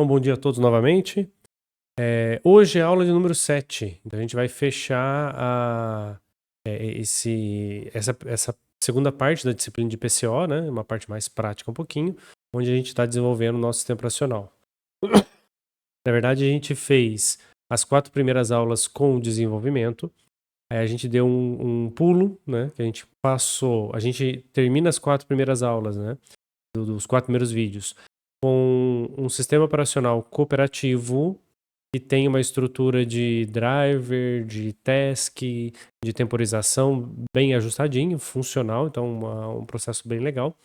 Então, bom dia a todos novamente. Hoje é a aula de número 7. Então, a gente vai fechar essa segunda parte da disciplina de PCO, né? Uma parte mais prática um pouquinho, onde a gente está desenvolvendo o nosso sistema operacional. Na verdade, a gente fez as 4 primeiras aulas com o desenvolvimento. Aí a gente deu um pulo, né? Que a gente termina as 4 primeiras aulas, né? Dos 4 primeiros vídeos, com um sistema operacional cooperativo que tem uma estrutura de driver, de task, de temporização bem ajustadinho, funcional, então um processo bem legal.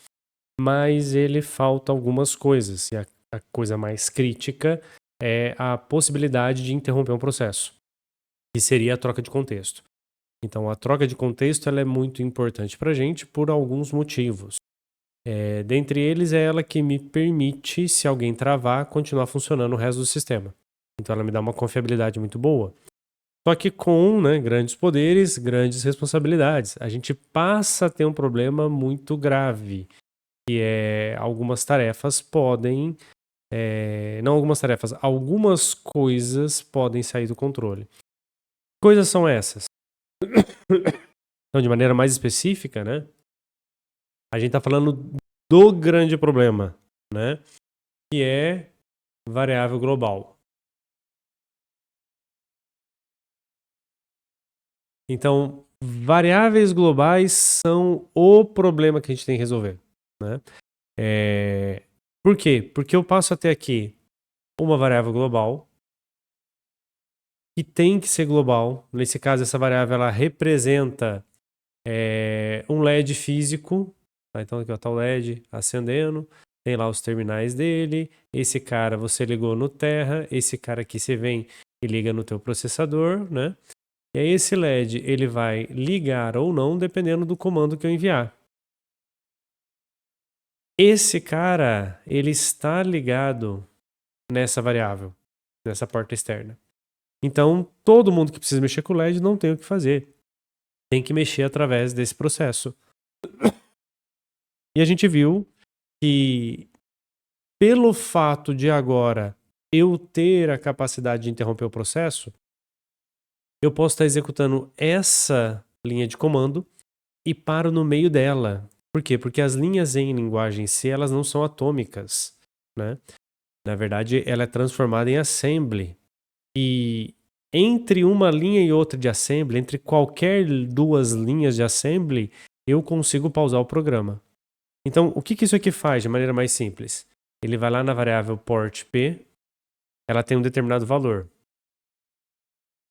Mas ele falta algumas coisas, e a coisa mais crítica é a possibilidade de interromper um processo, que seria a troca de contexto. Então, a troca de contexto ela é muito importante para a gente por alguns motivos. Dentre eles, é ela que me permite, se alguém travar, continuar funcionando o resto do sistema. Então, ela me dá uma confiabilidade muito boa. Só que com grandes poderes, grandes responsabilidades, a gente passa a ter um problema muito grave, que é algumas tarefas podem... não algumas tarefas, algumas coisas podem sair do controle. Que coisas são essas? Então, de maneira mais específica, né? A gente está falando do grande problema, né? Que é variável global. Então, variáveis globais são o problema que a gente tem que resolver, né? Por quê? Porque eu passo a ter aqui uma variável global que tem que ser global. Nesse caso, essa variável ela representa um LED físico. Tá? Então, aqui está o LED acendendo. Tem lá os terminais dele. Esse cara você ligou no Terra. Esse cara aqui você vem e liga no teu processador, né? E aí esse LED ele vai ligar ou não dependendo do comando que eu enviar. Esse cara ele está ligado nessa variável, nessa porta externa. Então todo mundo que precisa mexer com o LED não tem o que fazer. Tem que mexer através desse processo. E a gente viu que pelo fato de agora eu ter a capacidade de interromper o processo, eu posso estar executando essa linha de comando e paro no meio dela. Por quê? Porque as linhas em linguagem C, elas não são atômicas, né? Na verdade, ela é transformada em assembly. E entre uma linha e outra de assembly, entre qualquer 2 linhas de assembly, eu consigo pausar o programa. Então, o que isso aqui faz de maneira mais simples? Ele vai lá na variável port P, ela tem um determinado valor.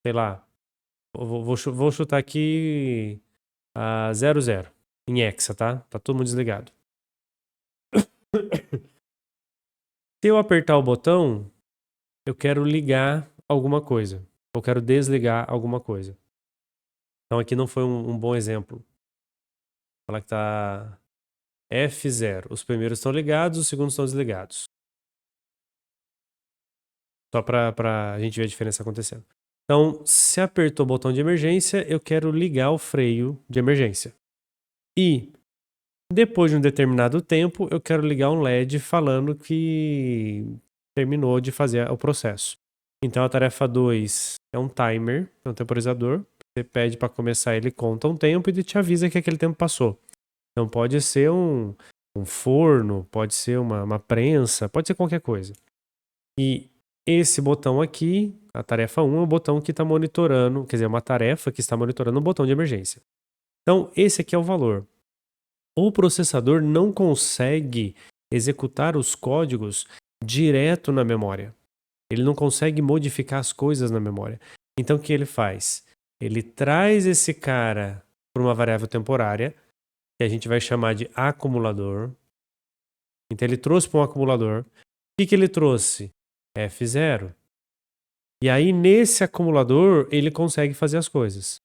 Sei lá, vou chutar aqui a 00 em hexa, tá? Tá todo mundo desligado. Se eu apertar o botão, eu quero ligar alguma coisa. Eu quero desligar alguma coisa. Então aqui não foi um bom exemplo. Vou falar que tá F0. Os primeiros estão ligados, os segundos estão desligados. Só pra gente ver a diferença acontecendo. Então, se apertou o botão de emergência, eu quero ligar o freio de emergência. E depois de um determinado tempo, eu quero ligar um LED falando que terminou de fazer o processo. Então a tarefa 2 é um timer, é um temporizador. Você pede para começar, ele conta um tempo e ele te avisa que aquele tempo passou. Então pode ser um forno, pode ser uma prensa, pode ser qualquer coisa. E esse botão aqui, a tarefa 1, é o botão que está monitorando, quer dizer, uma tarefa que está monitorando um botão de emergência. Então esse aqui é o valor. O processador não consegue executar os códigos direto na memória. Ele não consegue modificar as coisas na memória. Então o que ele faz? Ele traz esse cara para uma variável temporária, que a gente vai chamar de acumulador. Então ele trouxe para um acumulador. O que ele trouxe? F0. E aí nesse acumulador ele consegue fazer as coisas.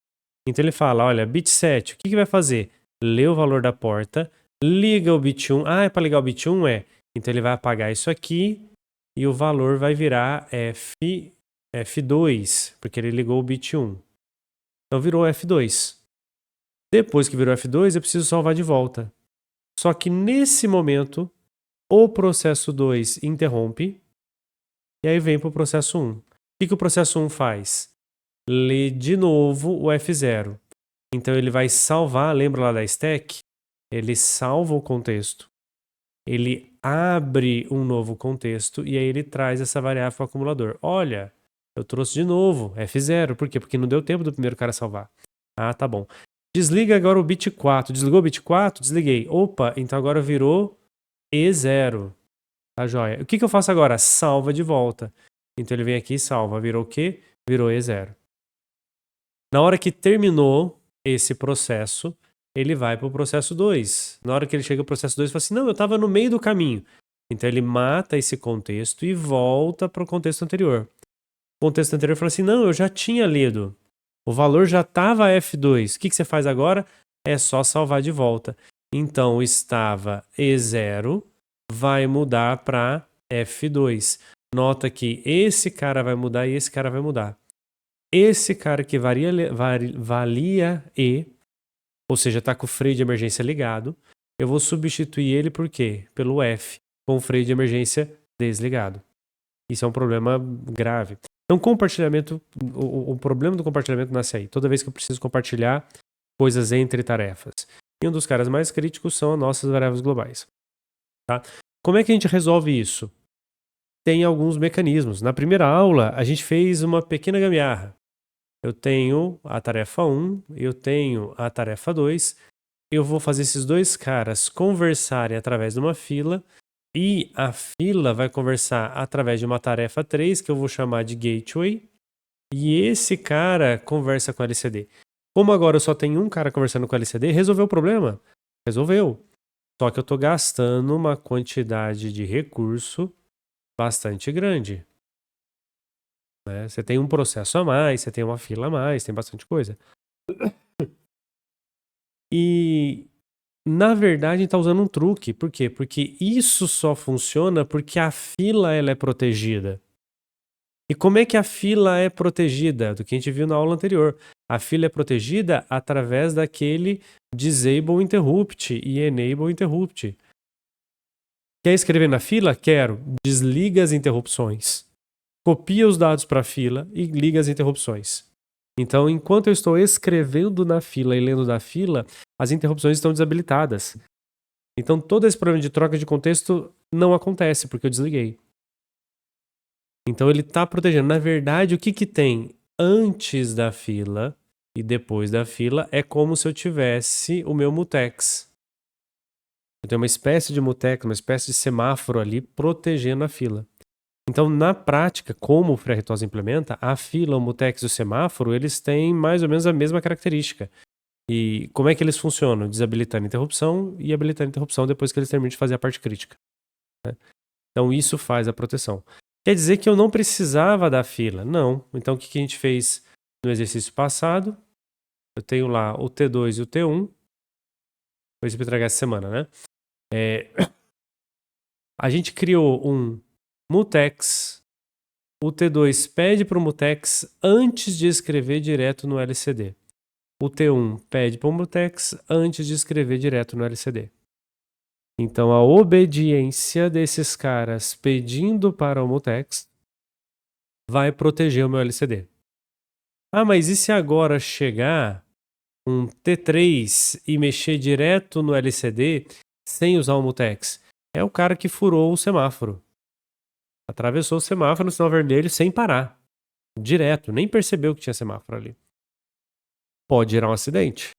Então ele fala, olha, bit 7, o que vai fazer? Lê o valor da porta, liga o bit 1. Ah, é para ligar o bit 1? É. Então ele vai apagar isso aqui e o valor vai virar F2, porque ele ligou o bit 1. Então virou F2. Depois que virou F2, eu preciso salvar de volta. Só que nesse momento, o processo 2 interrompe e aí vem para o processo 1. O que o processo 1 faz? Lê de novo o F0. Então ele vai salvar, lembra lá da stack? Ele salva o contexto, ele abre um novo contexto e aí ele traz essa variável para o acumulador. Olha, eu trouxe de novo F0. Por quê? Porque não deu tempo do primeiro cara salvar. Ah, tá bom. Desliga agora o bit 4. Desligou o bit 4? Desliguei. Opa, então agora virou E0. Tá joia. O que eu faço agora? Salva de volta. Então ele vem aqui e salva. Virou o quê? Virou E0. Na hora que terminou esse processo, ele vai para o processo 2. Na hora que ele chega ao processo 2, ele fala assim, não, eu estava no meio do caminho. Então ele mata esse contexto e volta para o contexto anterior. O contexto anterior fala assim, não, eu já tinha lido. O valor já estava F2. O que você faz agora? É só salvar de volta. Então estava E0, vai mudar para F2. Nota que esse cara vai mudar e esse cara vai mudar. Esse cara que valia E, ou seja, está com o freio de emergência ligado, eu vou substituir ele por quê? Pelo F, com o freio de emergência desligado. Isso é um problema grave. Então, compartilhamento, o problema do compartilhamento nasce aí. Toda vez que eu preciso compartilhar coisas entre tarefas. E um dos caras mais críticos são as nossas variáveis globais. Tá? Como é que a gente resolve isso? Tem alguns mecanismos. Na primeira aula, a gente fez uma pequena gambiarra. Eu tenho a tarefa 1, eu tenho a tarefa 2, eu vou fazer esses dois caras conversarem através de uma fila e a fila vai conversar através de uma tarefa 3 que eu vou chamar de gateway e esse cara conversa com o LCD. Como agora eu só tenho um cara conversando com o LCD, resolveu o problema? Resolveu. Só que eu estou gastando uma quantidade de recurso bastante grande. Né? Você tem um processo a mais, você tem uma fila a mais, tem bastante coisa. E, na verdade, a gente está usando um truque. Por quê? Porque isso só funciona porque a fila ela é protegida. E como é que a fila é protegida? Do que a gente viu na aula anterior. A fila é protegida através daquele disable interrupt e enable interrupt. Quer escrever na fila? Quero. Desliga as interrupções. Copia os dados para a fila e liga as interrupções. Então, enquanto eu estou escrevendo na fila e lendo da fila, as interrupções estão desabilitadas. Então, todo esse problema de troca de contexto não acontece, porque eu desliguei. Então, ele está protegendo. Na verdade, o que tem antes da fila e depois da fila é como se eu tivesse o meu mutex. Eu tenho uma espécie de mutex, uma espécie de semáforo ali protegendo a fila. Então, na prática, como o FreeRTOS implementa, a fila, o mutex e o semáforo, eles têm mais ou menos a mesma característica. E como é que eles funcionam? Desabilitando a interrupção e habilitando a interrupção depois que eles terminam de fazer a parte crítica. Né? Então, isso faz a proteção. Quer dizer que eu não precisava da fila? Não. Então, o que a gente fez no exercício passado? Eu tenho lá o T2 e o T1. Vou entregar essa semana, né? A gente criou um mutex. O T2 pede para o mutex antes de escrever direto no LCD. O T1 pede para o mutex antes de escrever direto no LCD. Então, a obediência desses caras pedindo para o mutex vai proteger o meu LCD. Ah, mas e se agora chegar um T3 e mexer direto no LCD sem usar o mutex? É o cara que furou o semáforo. Atravessou o semáforo no sinal vermelho sem parar. Direto, nem percebeu que tinha semáforo ali. Pode gerar um acidente.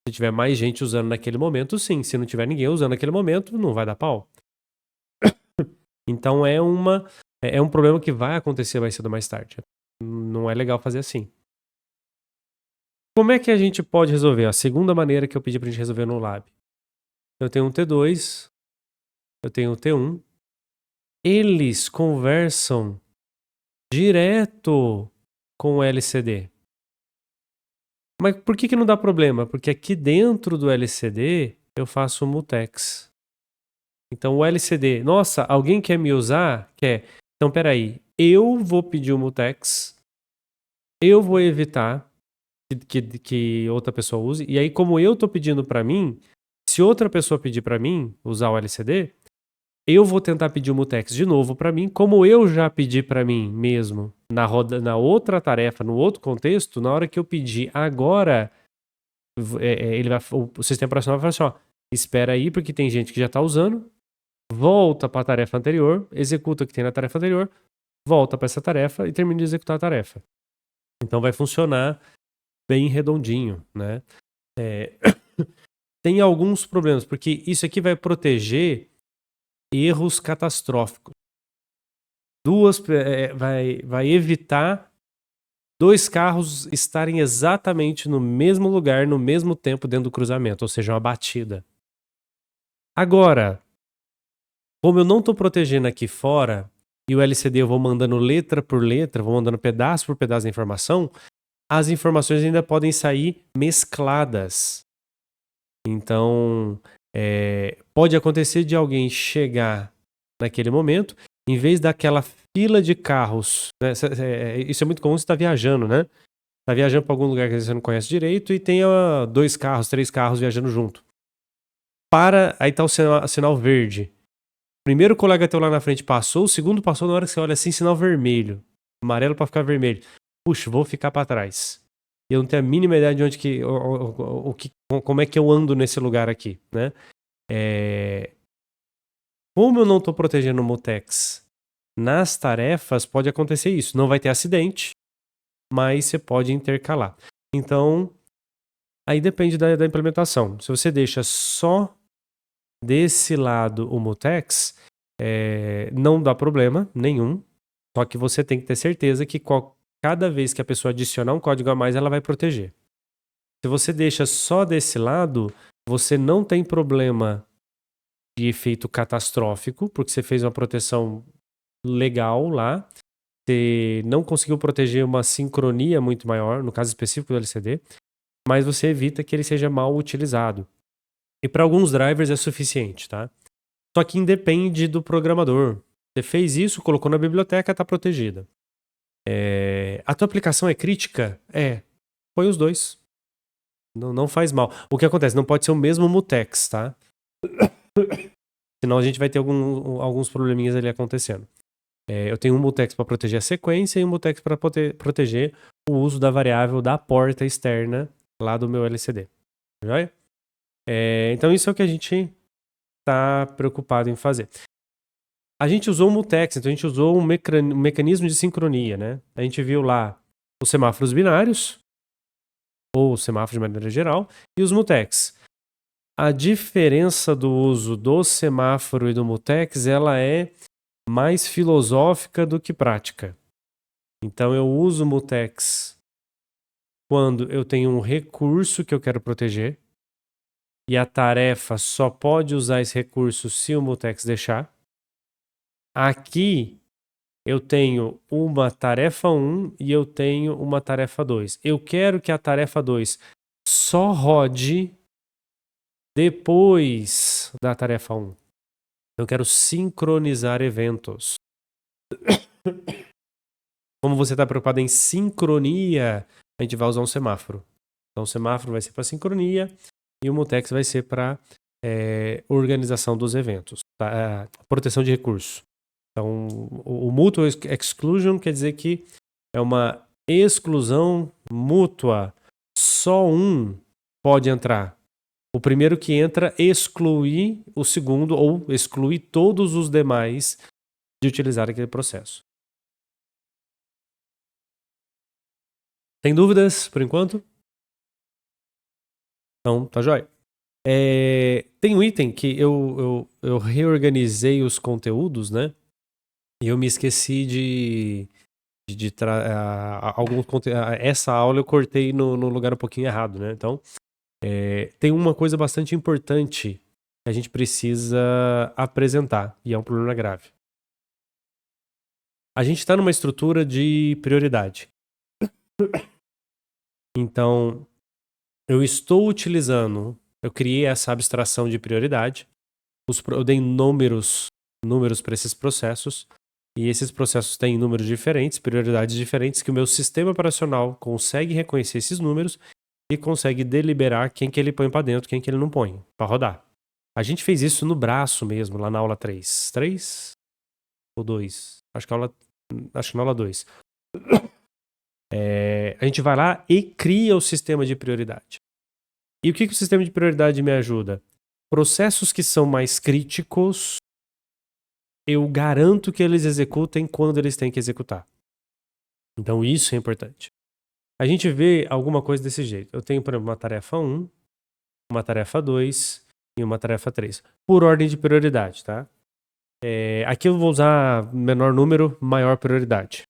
Se tiver mais gente usando naquele momento, sim. Se não tiver ninguém usando naquele momento, não vai dar pau. Então é um problema que vai acontecer mais cedo ou mais tarde. Não é legal fazer assim. Como é que a gente pode resolver? A segunda maneira que eu pedi pra gente resolver no lab. Eu tenho um T2, eu tenho um T1. Eles conversam direto com o LCD. Mas por que não dá problema? Porque aqui dentro do LCD eu faço o mutex. Então o LCD, nossa, alguém quer me usar? Quer. Então peraí, eu vou pedir o mutex, eu vou evitar que outra pessoa use, e aí como eu tô pedindo para mim, se outra pessoa pedir para mim usar o LCD, eu vou tentar pedir o mutex de novo para mim, como eu já pedi para mim mesmo na outra tarefa, no outro contexto, na hora que eu pedir agora, o sistema operacional vai falar assim, ó, espera aí porque tem gente que já está usando, volta para a tarefa anterior, executa o que tem na tarefa anterior, volta para essa tarefa e termina de executar a tarefa. Então vai funcionar bem redondinho, né? Tem alguns problemas, porque isso aqui vai proteger erros catastróficos. Vai evitar 2 carros estarem exatamente no mesmo lugar, no mesmo tempo dentro do cruzamento, ou seja, uma batida. Agora, como eu não estou protegendo aqui fora, e o LCD eu vou mandando letra por letra, vou mandando pedaço por pedaço da informação, as informações ainda podem sair mescladas. Então, pode acontecer de alguém chegar naquele momento, em vez daquela fila de carros, né, isso é muito comum, você está viajando, né? Está viajando para algum lugar que você não conhece direito e tem 2 carros, 3 carros viajando junto. Aí está o sinal verde. O primeiro colega teu lá na frente passou, o segundo passou, na hora que você olha assim, sinal vermelho. Amarelo para ficar vermelho. Puxa, vou ficar para trás. Eu não tenho a mínima ideia de onde como é que eu ando nesse lugar aqui, né? Como eu não estou protegendo o mutex nas tarefas, pode acontecer isso. Não vai ter acidente, mas você pode intercalar. Então, aí depende da implementação. Se você deixa só desse lado o mutex, não dá problema nenhum. Só que você tem que ter certeza que cada vez que a pessoa adicionar um código a mais, ela vai proteger. Se você deixa só desse lado, você não tem problema de efeito catastrófico, porque você fez uma proteção legal lá. Você não conseguiu proteger uma sincronia muito maior, no caso específico do LCD, mas você evita que ele seja mal utilizado. E para alguns drivers é suficiente, tá? Só que independe do programador. Você fez isso, colocou na biblioteca, está protegida. A tua aplicação é crítica? Põe os dois. Não faz mal. O que acontece? Não pode ser o mesmo mutex, tá? Senão a gente vai ter alguns probleminhas ali acontecendo. Eu tenho um mutex para proteger a sequência e um mutex para proteger o uso da variável da porta externa lá do meu LCD. Joia? Então isso é o que a gente está preocupado em fazer. A gente usou o mutex, então a gente usou um mecanismo de sincronia, né? A gente viu lá os semáforos binários, ou semáforos de maneira geral, e os mutex. A diferença do uso do semáforo e do mutex, ela é mais filosófica do que prática. Então eu uso o mutex quando eu tenho um recurso que eu quero proteger e a tarefa só pode usar esse recurso se o mutex deixar. Aqui eu tenho uma tarefa 1 e eu tenho uma tarefa 2. Eu quero que a tarefa 2 só rode depois da tarefa 1. Eu quero sincronizar eventos. Como você está preocupado em sincronia, a gente vai usar um semáforo. Então o semáforo vai ser para sincronia e o mutex vai ser para organização dos eventos, tá? Proteção de recursos. Então o mutual exclusion quer dizer que é uma exclusão mútua. Só um pode entrar. O primeiro que entra exclui o segundo ou exclui todos os demais de utilizar aquele processo. Tem dúvidas por enquanto? Então, tá joia. Tem um item que eu reorganizei os conteúdos, né? E eu me esqueci de alguns conteúdos. Essa aula eu cortei no lugar um pouquinho errado, né? Então, tem uma coisa bastante importante que a gente precisa apresentar, e é um problema grave. A gente está numa estrutura de prioridade. Então, eu estou utilizando, eu criei essa abstração de prioridade, eu dei números para esses processos, e esses processos têm números diferentes, prioridades diferentes, que o meu sistema operacional consegue reconhecer esses números e consegue deliberar quem que ele põe para dentro, quem que ele não põe para rodar. A gente fez isso no braço mesmo, lá na aula 3. 3 ou 2? Acho que na aula 2. A gente vai lá e cria o sistema de prioridade. E o que o sistema de prioridade me ajuda? Processos que são mais críticos, eu garanto que eles executem quando eles têm que executar. Então isso é importante. A gente vê alguma coisa desse jeito. Eu tenho, por exemplo, uma tarefa 1, uma tarefa 2 e uma tarefa 3. Por ordem de prioridade, tá? Aqui eu vou usar menor número, maior prioridade.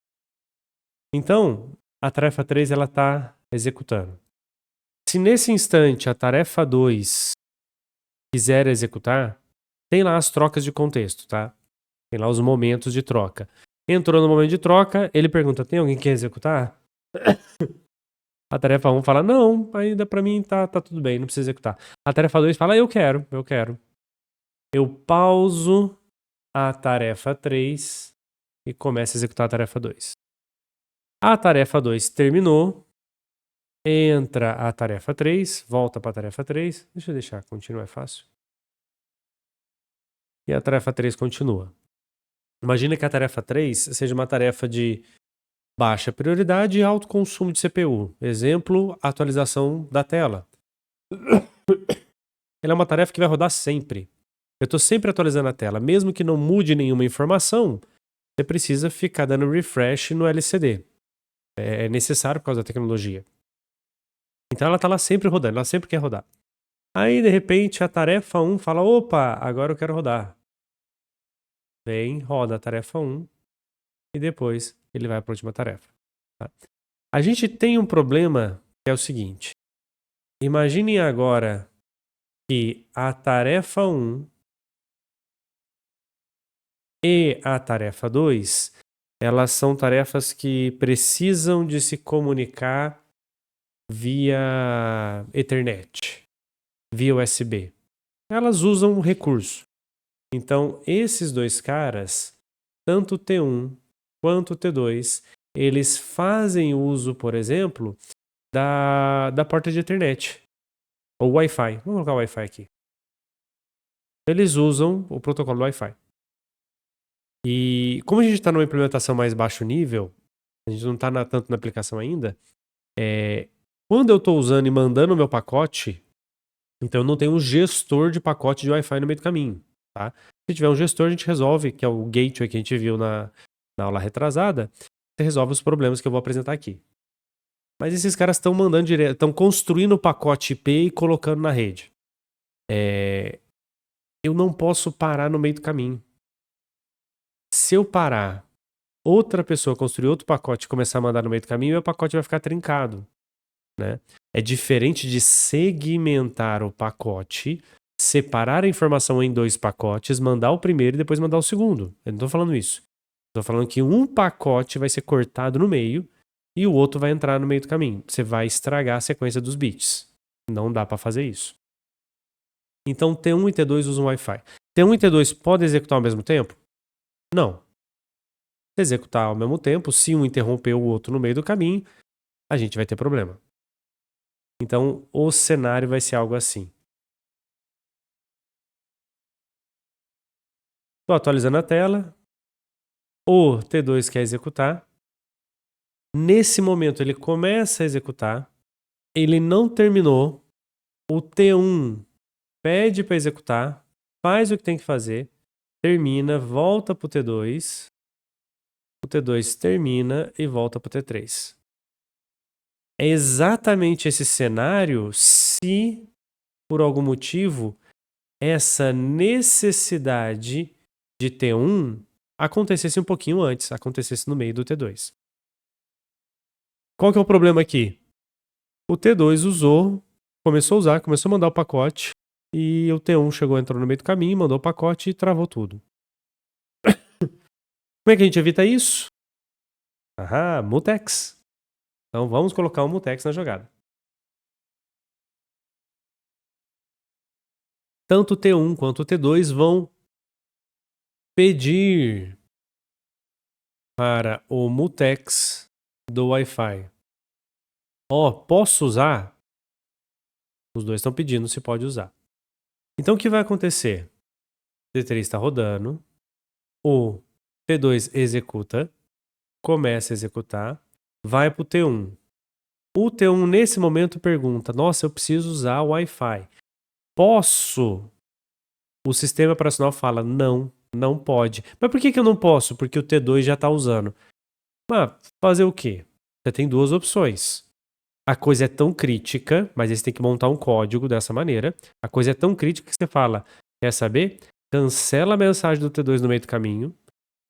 Então, a tarefa 3 ela está executando. Se nesse instante a tarefa 2 quiser executar, tem lá as trocas de contexto, tá? Tem lá os momentos de troca. Entrou no momento de troca, ele pergunta: tem alguém que quer executar? A tarefa 1 fala: não, ainda pra mim tá tudo bem, não precisa executar. A tarefa 2 fala: eu quero. Eu pauso a tarefa 3 e começo a executar a tarefa 2. A tarefa 2 terminou, entra a tarefa 3, volta para a tarefa 3. Deixa eu deixar, continua, é fácil. E a tarefa 3 continua. Imagina que a tarefa 3 seja uma tarefa de baixa prioridade e alto consumo de CPU. Exemplo, atualização da tela. Ela é uma tarefa que vai rodar sempre. Eu estou sempre atualizando a tela. Mesmo que não mude nenhuma informação, você precisa ficar dando refresh no LCD. É necessário por causa da tecnologia. Então ela está lá sempre rodando, ela sempre quer rodar. Aí, de repente, a tarefa 1 fala: opa, agora eu quero rodar. Vem, roda a tarefa 1 e depois ele vai para a última tarefa. Tá? A gente tem um problema que é o seguinte. Imaginem agora que a tarefa 1 e a tarefa 2, elas são tarefas que precisam de se comunicar via Ethernet, via USB. Elas usam um recurso. Então, esses dois caras, tanto o T1 quanto o T2, eles fazem uso, por exemplo, da porta de Ethernet, ou Wi-Fi. Vamos colocar o Wi-Fi aqui. Eles usam o protocolo do Wi-Fi. E como a gente está numa implementação mais baixo nível, a gente não está tanto na aplicação ainda, quando eu estou usando e mandando o meu pacote, então eu não tenho um gestor de pacote de Wi-Fi no meio do caminho. Tá? Se tiver um gestor, a gente resolve, que é o gateway que a gente viu na aula retrasada, você resolve os problemas que eu vou apresentar aqui. Mas esses caras estão mandando direto, estão construindo o pacote IP e colocando na rede. Eu não posso parar no meio do caminho. Se eu parar, outra pessoa construir outro pacote e começar a mandar no meio do caminho, meu pacote vai ficar trincado. Né? É diferente de segmentar o pacote, separar a informação em 2 pacotes, mandar o primeiro e depois mandar o segundo. Eu não estou falando isso. Estou falando que um pacote vai ser cortado no meio e o outro vai entrar no meio do caminho. Você vai estragar a sequência dos bits. Não dá para fazer isso. Então T1 e T2 usam Wi-Fi. T1 e T2 podem executar ao mesmo tempo? Não. Se executar ao mesmo tempo, se um interromper o outro no meio do caminho, a gente vai ter problema. Então, o cenário vai ser algo assim. Estou atualizando a tela. O T2 quer executar. Nesse momento, ele começa a executar. Ele não terminou. O T1 pede para executar. Faz o que tem que fazer. Termina, volta para o T2. O T2 termina e volta para o T3. É exatamente esse cenário se, por algum motivo, essa necessidade de T1 acontecesse um pouquinho antes, acontecesse no meio do T2. Qual que é o problema aqui? O T2 começou a mandar o pacote, e o T1 entrou no meio do caminho, mandou o pacote e travou tudo. Como é que a gente evita isso? Mutex. Então vamos colocar um mutex na jogada. Tanto o T1 quanto o T2 vão pedir para o mutex do Wi-Fi. Posso usar? Os dois estão pedindo se pode usar. Então o que vai acontecer? O T3 está rodando, o T2 executa, começa a executar, vai para o T1. O T1 nesse momento pergunta, nossa, eu preciso usar o Wi-Fi. Posso? O sistema operacional fala, não pode. Mas por que eu não posso? Porque o T2 já está usando. Fazer o quê? Você tem duas opções. A coisa é tão crítica, mas aí você tem que montar um código dessa maneira. A coisa é tão crítica que você fala, quer saber? Cancela a mensagem do T2 no meio do caminho,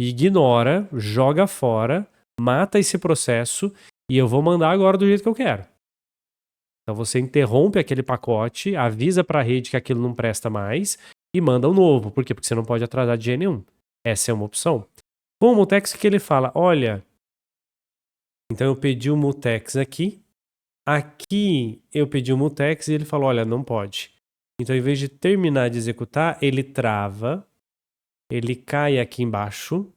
ignora, joga fora, mata esse processo e eu vou mandar agora do jeito que eu quero. Então você interrompe aquele pacote, avisa para a rede que aquilo não presta mais e manda um novo. Por quê? Porque você não pode atrasar de jeito nenhum. Essa é uma opção. Com o Mutex que ele fala, olha, então eu pedi o Mutex aqui eu pedi o Mutex e ele falou, olha, não pode. Então, em vez de terminar de executar, ele trava, ele cai aqui embaixo,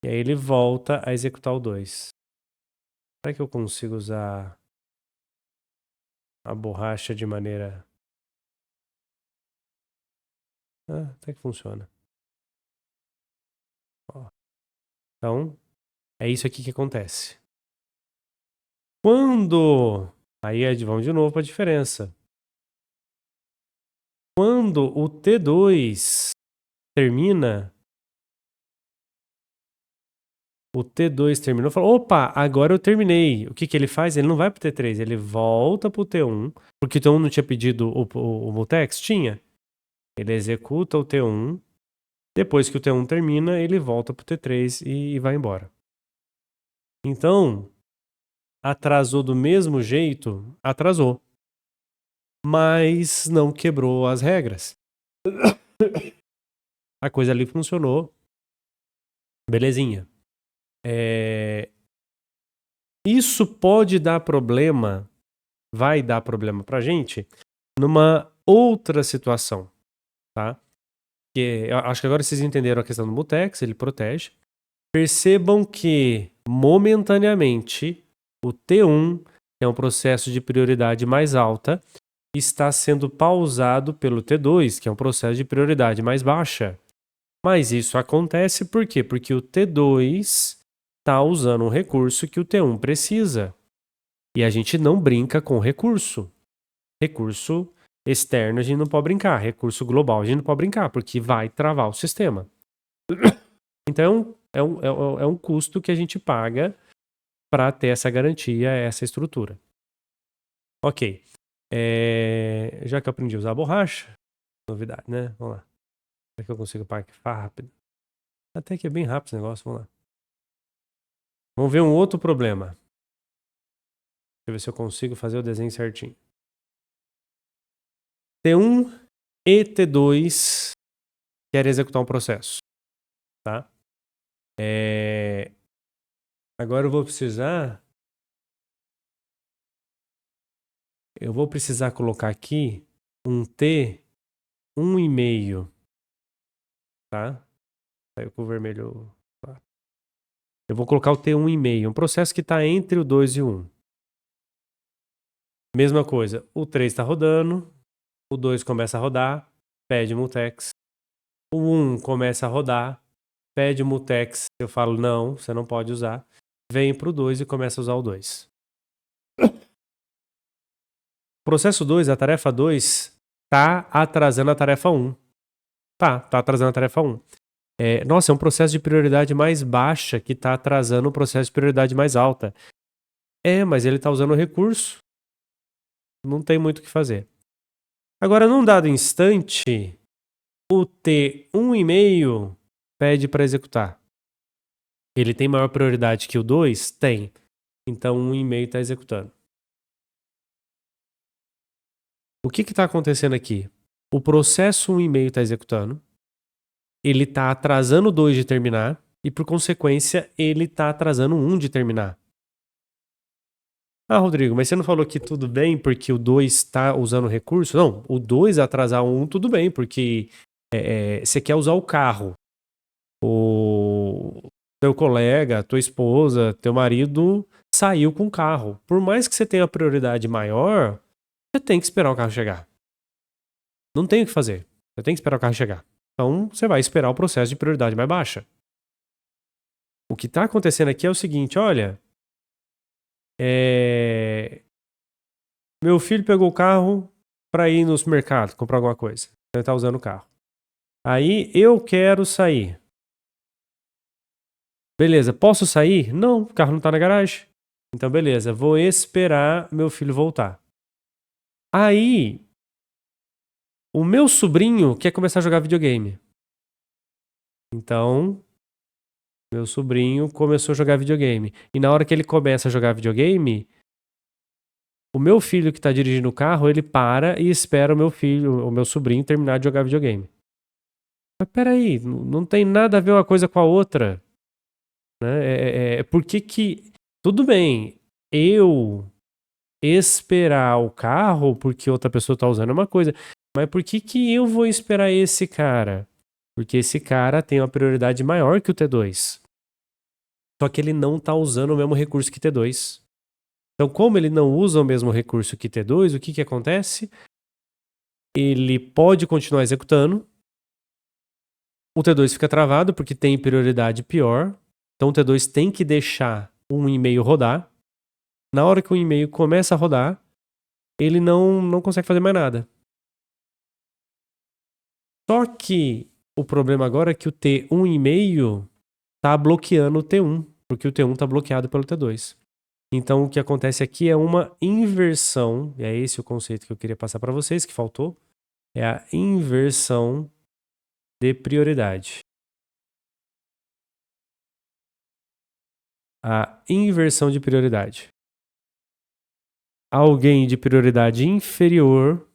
e aí ele volta a executar o 2. Será que eu consigo usar a borracha de maneira... até que funciona. Ó. Então, é isso aqui que acontece. Quando... Aí vamos de novo para a diferença. Quando o T2 termina... O T2 terminou, falou, opa, agora eu terminei. O que ele faz? Ele não vai pro T3, ele volta pro T1, porque o T1 não tinha pedido o Mutex? Tinha. Ele executa o T1, depois que o T1 termina, ele volta pro T3 e vai embora. Então, atrasou do mesmo jeito? Atrasou. Mas não quebrou as regras. A coisa ali funcionou. Belezinha. Isso pode dar problema, vai dar problema pra gente, numa outra situação, tá? Que eu acho que agora vocês entenderam a questão do Mutex, ele protege. Percebam que, momentaneamente, o T1, que é um processo de prioridade mais alta, está sendo pausado pelo T2, que é um processo de prioridade mais baixa. Mas isso acontece por quê? Porque o T2 está usando um recurso que o T1 precisa. E a gente não brinca com recurso. Recurso externo a gente não pode brincar. Recurso global a gente não pode brincar, porque vai travar o sistema. Então, é um custo que a gente paga para ter essa garantia, essa estrutura. Ok. Já que eu aprendi a usar a borracha, novidade, né? Vamos lá. Será que eu consigo pagar rápido? Até que é bem rápido esse negócio, vamos lá. Vamos ver um outro problema. Deixa eu ver se eu consigo fazer o desenho certinho. T1 e T2 querem executar um processo, tá? Agora eu vou precisar colocar aqui um T 1,5, tá? Saiu com o vermelho. Eu vou colocar o T 1,5, um processo que está entre o 2 e o 1. Mesma coisa, o 3 está rodando, o 2 começa a rodar, pede Mutex. O 1 começa a rodar, pede Mutex, eu falo não, você não pode usar. Vem para o 2 e começa a usar o 2. O processo 2, a tarefa 2, tá atrasando a tarefa 1. Tá atrasando a tarefa 1. Nossa, é um processo de prioridade mais baixa que tá atrasando o processo de prioridade mais alta. Mas ele tá usando o recurso. Não tem muito o que fazer. Agora, num dado instante, o T 1,5 pede para executar. Ele tem maior prioridade que o 2? Tem. Então, 1,5 está executando. O que está acontecendo aqui? O processo 1,5 está executando. Ele está atrasando o 2 de terminar. E, por consequência, ele está atrasando o 1 de terminar. Rodrigo, mas você não falou que tudo bem porque o 2 está usando recurso? Não, o 2 atrasar o 1 tudo bem, porque você quer usar o carro. O teu colega, tua esposa, teu marido saiu com o carro. Por mais que você tenha prioridade maior, você tem que esperar o carro chegar. Não tem o que fazer. Você tem que esperar o carro chegar. Então, você vai esperar o processo de prioridade mais baixa. O que está acontecendo aqui é o seguinte, olha... Meu filho pegou o carro para ir no supermercado, comprar alguma coisa. Ele está usando o carro. Aí, eu quero sair. Beleza, posso sair? Não, o carro não está na garagem. Então, beleza, vou esperar meu filho voltar. Aí, o meu sobrinho quer começar a jogar videogame. Então, meu sobrinho começou a jogar videogame. E na hora que ele começa a jogar videogame, o meu filho que tá dirigindo o carro, ele para e espera o meu sobrinho terminar de jogar videogame. Mas peraí, não tem nada a ver uma coisa com a outra. Né? Por que... Tudo bem, eu esperar o carro porque outra pessoa tá usando é uma coisa. Mas por que eu vou esperar esse cara? Porque esse cara tem uma prioridade maior que o T2. Só que ele não tá usando o mesmo recurso que T2. Então, como ele não usa o mesmo recurso que T2, o que acontece? Ele pode continuar executando. O T2 fica travado porque tem prioridade pior. Então, o T2 tem que deixar um e-mail rodar. Na hora que o e-mail começa a rodar, ele não consegue fazer mais nada. Só que o problema agora é que o T1 e-mail está bloqueando o T1, porque o T1 está bloqueado pelo T2. Então, o que acontece aqui é uma inversão, e é esse o conceito que eu queria passar para vocês, que faltou, é a inversão de prioridade. A inversão de prioridade. Alguém de prioridade inferior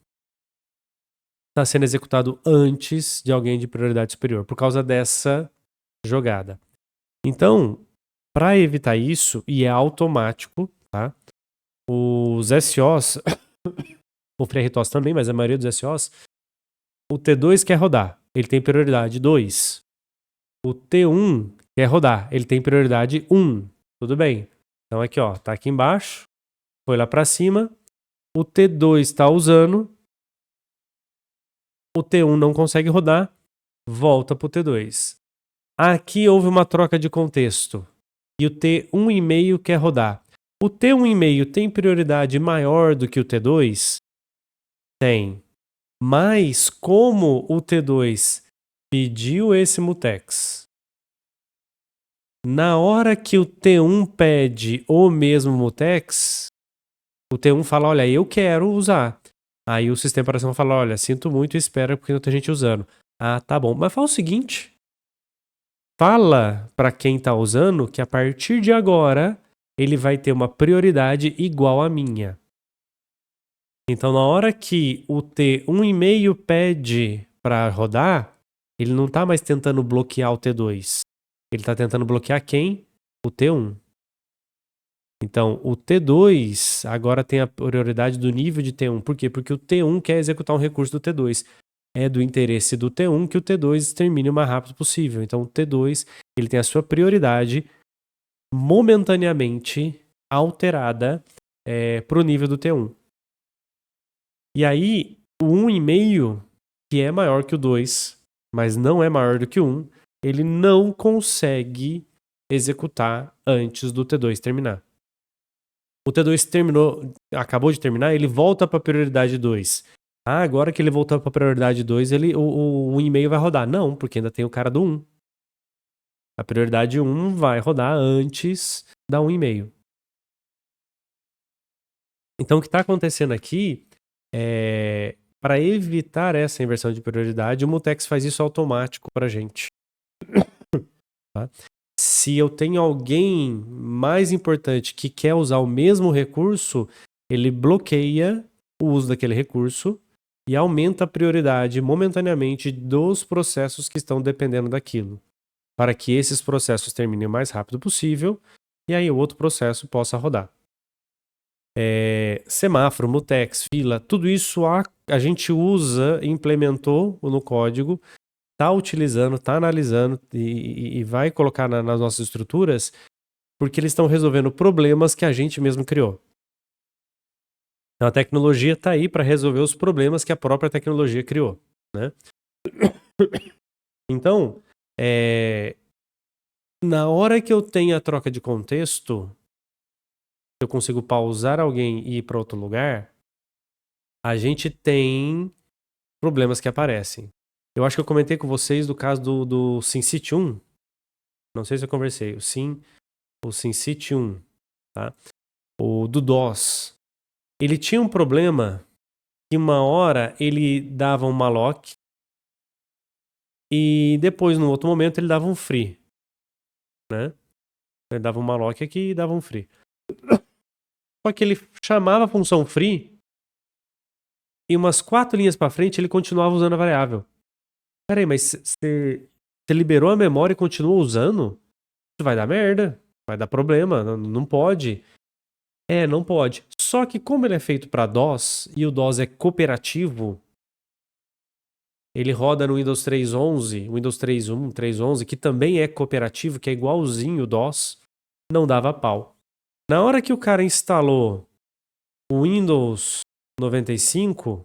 está sendo executado antes de alguém de prioridade superior, por causa dessa jogada. Então, para evitar isso, e é automático, tá? Os SOs, o FreeRTOS também, mas a maioria dos SOs, o T2 quer rodar, ele tem prioridade 2. O T1 quer rodar, ele tem prioridade 1. Tudo bem. Então aqui, ó, tá aqui embaixo, foi lá para cima, o T2 está usando, o T1 não consegue rodar, volta pro T2. Aqui houve uma troca de contexto e o T1,5 quer rodar. O T1,5 tem prioridade maior do que o T2? Tem. Mas como o T2 pediu esse mutex, na hora que o T1 pede o mesmo mutex, o T1 fala, olha, eu quero usar. Aí o sistema operacional fala, olha, sinto muito, espera porque não tem gente usando. Ah, tá bom. Mas fala o seguinte, fala para quem está usando que a partir de agora ele vai ter uma prioridade igual à minha. Então, na hora que o T1,5 pede para rodar, ele não está mais tentando bloquear o T2. Ele está tentando bloquear quem? O T1. Então, o T2 agora tem a prioridade do nível de T1. Por quê? Porque o T1 quer executar um recurso do T2. É do interesse do T1 que o T2 termine o mais rápido possível. Então, o T2 ele tem a sua prioridade momentaneamente alterada para o nível do T1. E aí, o 1,5, que é maior que o 2, mas não é maior do que o 1, ele não consegue executar antes do T2 terminar. O T2 acabou de terminar, ele volta para a prioridade 2. Ah, agora que ele voltou para a prioridade 2, o 1,5 vai rodar. Não, porque ainda tem o cara do 1. A prioridade 1 vai rodar antes da 1,5. Então, o que está acontecendo aqui é... Para evitar essa inversão de prioridade, o Mutex faz isso automático para a gente. Tá? Se eu tenho alguém mais importante que quer usar o mesmo recurso, ele bloqueia o uso daquele recurso e aumenta a prioridade momentaneamente dos processos que estão dependendo daquilo, para que esses processos terminem o mais rápido possível e aí o outro processo possa rodar. Semáforo, mutex, fila, tudo isso a gente usa, implementou no código, está utilizando, está analisando e vai colocar nas nossas estruturas porque eles estão resolvendo problemas que a gente mesmo criou. Então a tecnologia está aí para resolver os problemas que a própria tecnologia criou, né? Então, na hora que eu tenho a troca de contexto, eu consigo pausar alguém e ir para outro lugar, a gente tem problemas que aparecem. Eu acho que eu comentei com vocês do caso do SimCity 1. Não sei se eu conversei. O SimCity 1, tá? O do DOS. Ele tinha um problema que uma hora ele dava um malloc e depois, no outro momento, ele dava um free, né? Ele dava um malloc aqui e dava um free. Só que ele chamava a função free e umas 4 linhas para frente ele continuava usando a variável. Peraí, mas você liberou a memória e continua usando? Isso vai dar merda, vai dar problema, não pode. Não pode. Só que como ele é feito para DOS e o DOS é cooperativo, ele roda no Windows 3.11, Windows 3.1, 3.11, que também é cooperativo, que é igualzinho o DOS, não dava pau. Na hora que o cara instalou o Windows 95,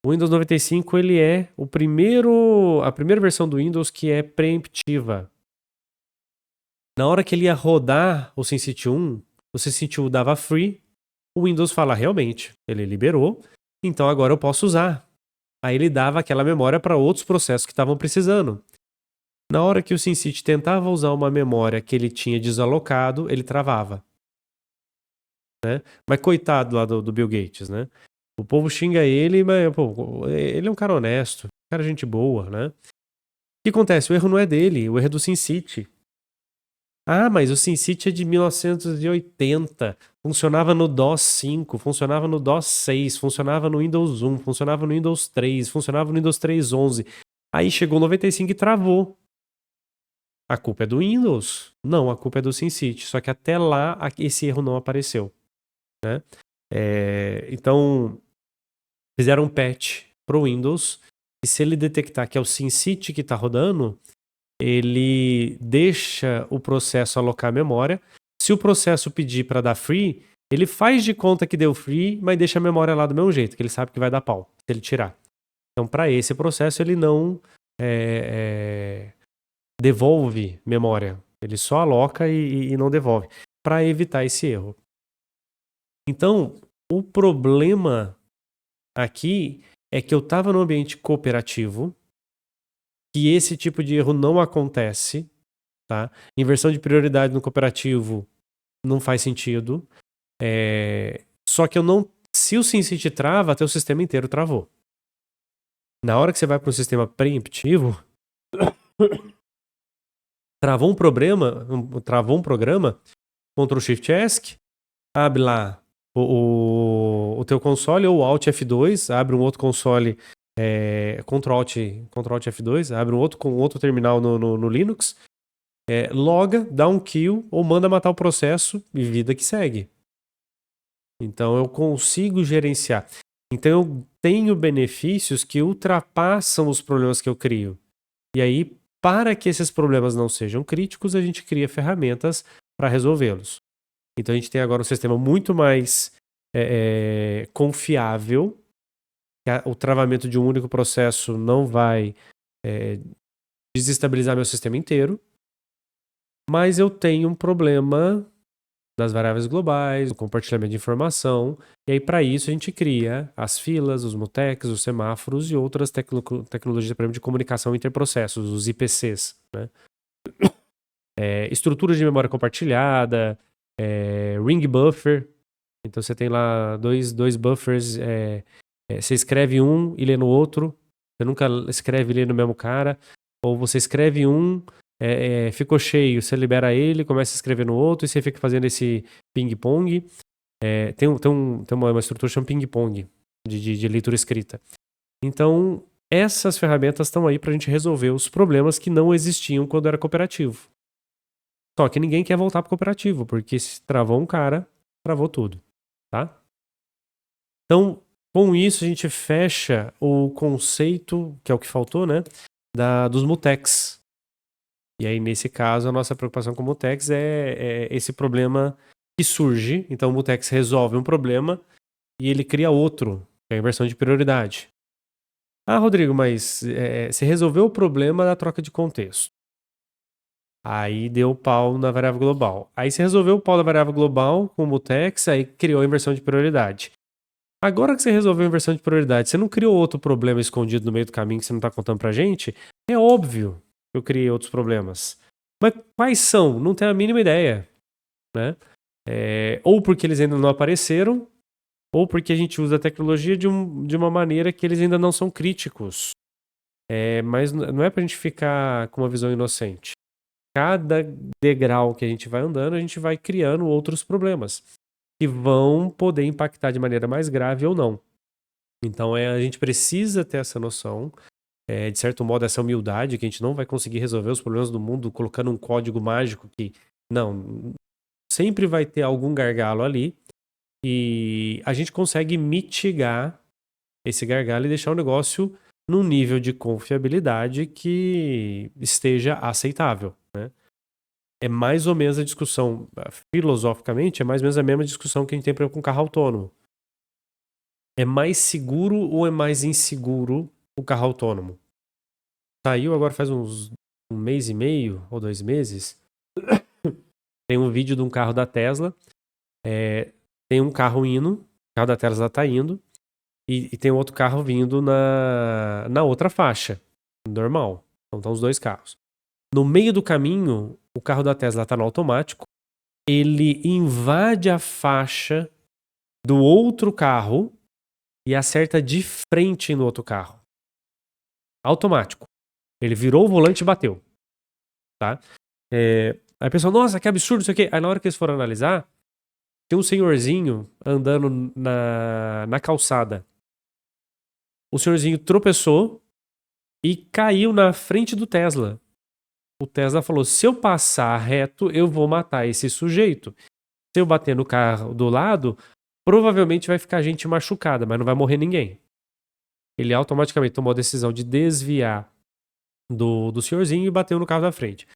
o Windows 95 ele é a primeira versão do Windows que é preemptiva. Na hora que ele ia rodar o SimCity 1, o SimCity 1 dava free, o Windows fala, realmente, ele liberou, então agora eu posso usar. Aí ele dava aquela memória para outros processos que estavam precisando. Na hora que o SimCity tentava usar uma memória que ele tinha desalocado, ele travava. Né? Mas coitado lá do Bill Gates, né? O povo xinga ele, mas pô, ele é um cara honesto, um cara gente boa, né? O que acontece? O erro não é dele, o erro é do SimCity. Ah, mas o SimCity é de 1980. Funcionava no DOS 5, funcionava no DOS 6, funcionava no Windows 1, funcionava no Windows 3, funcionava no Windows 3.11. Aí chegou o 95 e travou. A culpa é do Windows? Não, a culpa é do SimCity. Só que até lá esse erro não apareceu. Né? Então, fizeram um patch pro Windows e se ele detectar que é o SimCity que está rodando, ele deixa o processo alocar a memória. Se o processo pedir para dar free, ele faz de conta que deu free, mas deixa a memória lá do mesmo jeito, que ele sabe que vai dar pau, se ele tirar. Então, para esse processo, ele não devolve memória. Ele só aloca e não devolve, para evitar esse erro. Então, o problema aqui é que eu estava no ambiente cooperativo, que esse tipo de erro não acontece, tá? Inversão de prioridade no cooperativo não faz sentido. Só que eu não. Se o SimCity trava, até o sistema inteiro travou. Na hora que você vai para um sistema preemptivo, travou um programa, Ctrl Shift ESC, abre lá o teu console ou Alt F2, abre um outro console, Ctrl Alt F2, abre um outro terminal no Linux, loga, dá um kill ou manda matar o processo e vida que segue. Então eu consigo gerenciar. Então eu tenho benefícios que ultrapassam os problemas que eu crio. E aí, para que esses problemas não sejam críticos, a gente cria ferramentas para resolvê-los. Então a gente tem agora um sistema muito mais confiável. O travamento de um único processo não vai desestabilizar meu sistema inteiro. Mas eu tenho um problema das variáveis globais, do compartilhamento de informação. E aí, para isso, a gente cria as filas, os mutex, os semáforos e outras tecnologias, por exemplo, de comunicação interprocessos, os IPCs. Né? Estruturas de memória compartilhada, ring buffer. Então, você tem lá dois buffers. Você escreve um e lê no outro. Você nunca escreve e lê no mesmo cara. Ou você escreve um... ficou cheio, você libera ele, começa a escrever no outro e você fica fazendo esse ping-pong. Tem uma estrutura chamada ping-pong de leitura escrita. Então, essas ferramentas estão aí para a gente resolver os problemas que não existiam quando era cooperativo. Só que ninguém quer voltar para o cooperativo, porque se travou um cara, travou tudo. Tá? Então, com isso, a gente fecha o conceito, que é o que faltou, né? Dos mutex. E aí, nesse caso, a nossa preocupação com o mutex é esse problema que surge. Então, o mutex resolve um problema e ele cria outro, que é a inversão de prioridade. Ah, Rodrigo, mas você resolveu o problema da troca de contexto. Aí deu pau na variável global. Aí você resolveu o pau da variável global com o mutex, aí criou a inversão de prioridade. Agora que você resolveu a inversão de prioridade, você não criou outro problema escondido no meio do caminho que você não está contando pra gente? É óbvio que eu criei outros problemas. Mas quais são? Não tenho a mínima ideia, né? Ou porque eles ainda não apareceram, ou porque a gente usa a tecnologia de uma maneira que eles ainda não são críticos. Mas não é pra gente ficar com uma visão inocente. Cada degrau que a gente vai andando, a gente vai criando outros problemas que vão poder impactar de maneira mais grave ou não. Então a gente precisa ter essa noção, de certo modo, essa humildade, que a gente não vai conseguir resolver os problemas do mundo colocando um código mágico que, não, sempre vai ter algum gargalo ali e a gente consegue mitigar esse gargalo e deixar o negócio num nível de confiabilidade que esteja aceitável, né? É mais ou menos a discussão, filosoficamente, é mais ou menos a mesma discussão que a gente tem com carro autônomo. É mais seguro ou é mais inseguro o carro autônomo? Saiu agora faz um mês e meio ou 2 meses. Tem um vídeo de um carro da Tesla. Tem um carro indo, o carro da Tesla tá indo, e tem outro carro vindo na outra faixa, normal. Então estão os dois carros. No meio do caminho, o carro da Tesla tá no automático, ele invade a faixa do outro carro e acerta de frente no outro carro. Automático. Ele virou o volante e bateu. Tá? Aí a pessoa, nossa, que absurdo isso aqui. Aí na hora que eles foram analisar, tem um senhorzinho andando na calçada. O senhorzinho tropeçou e caiu na frente do Tesla. O Tesla falou, se eu passar reto, eu vou matar esse sujeito. Se eu bater no carro do lado, provavelmente vai ficar gente machucada, mas não vai morrer ninguém. Ele automaticamente tomou a decisão de desviar do senhorzinho e bateu no carro da frente.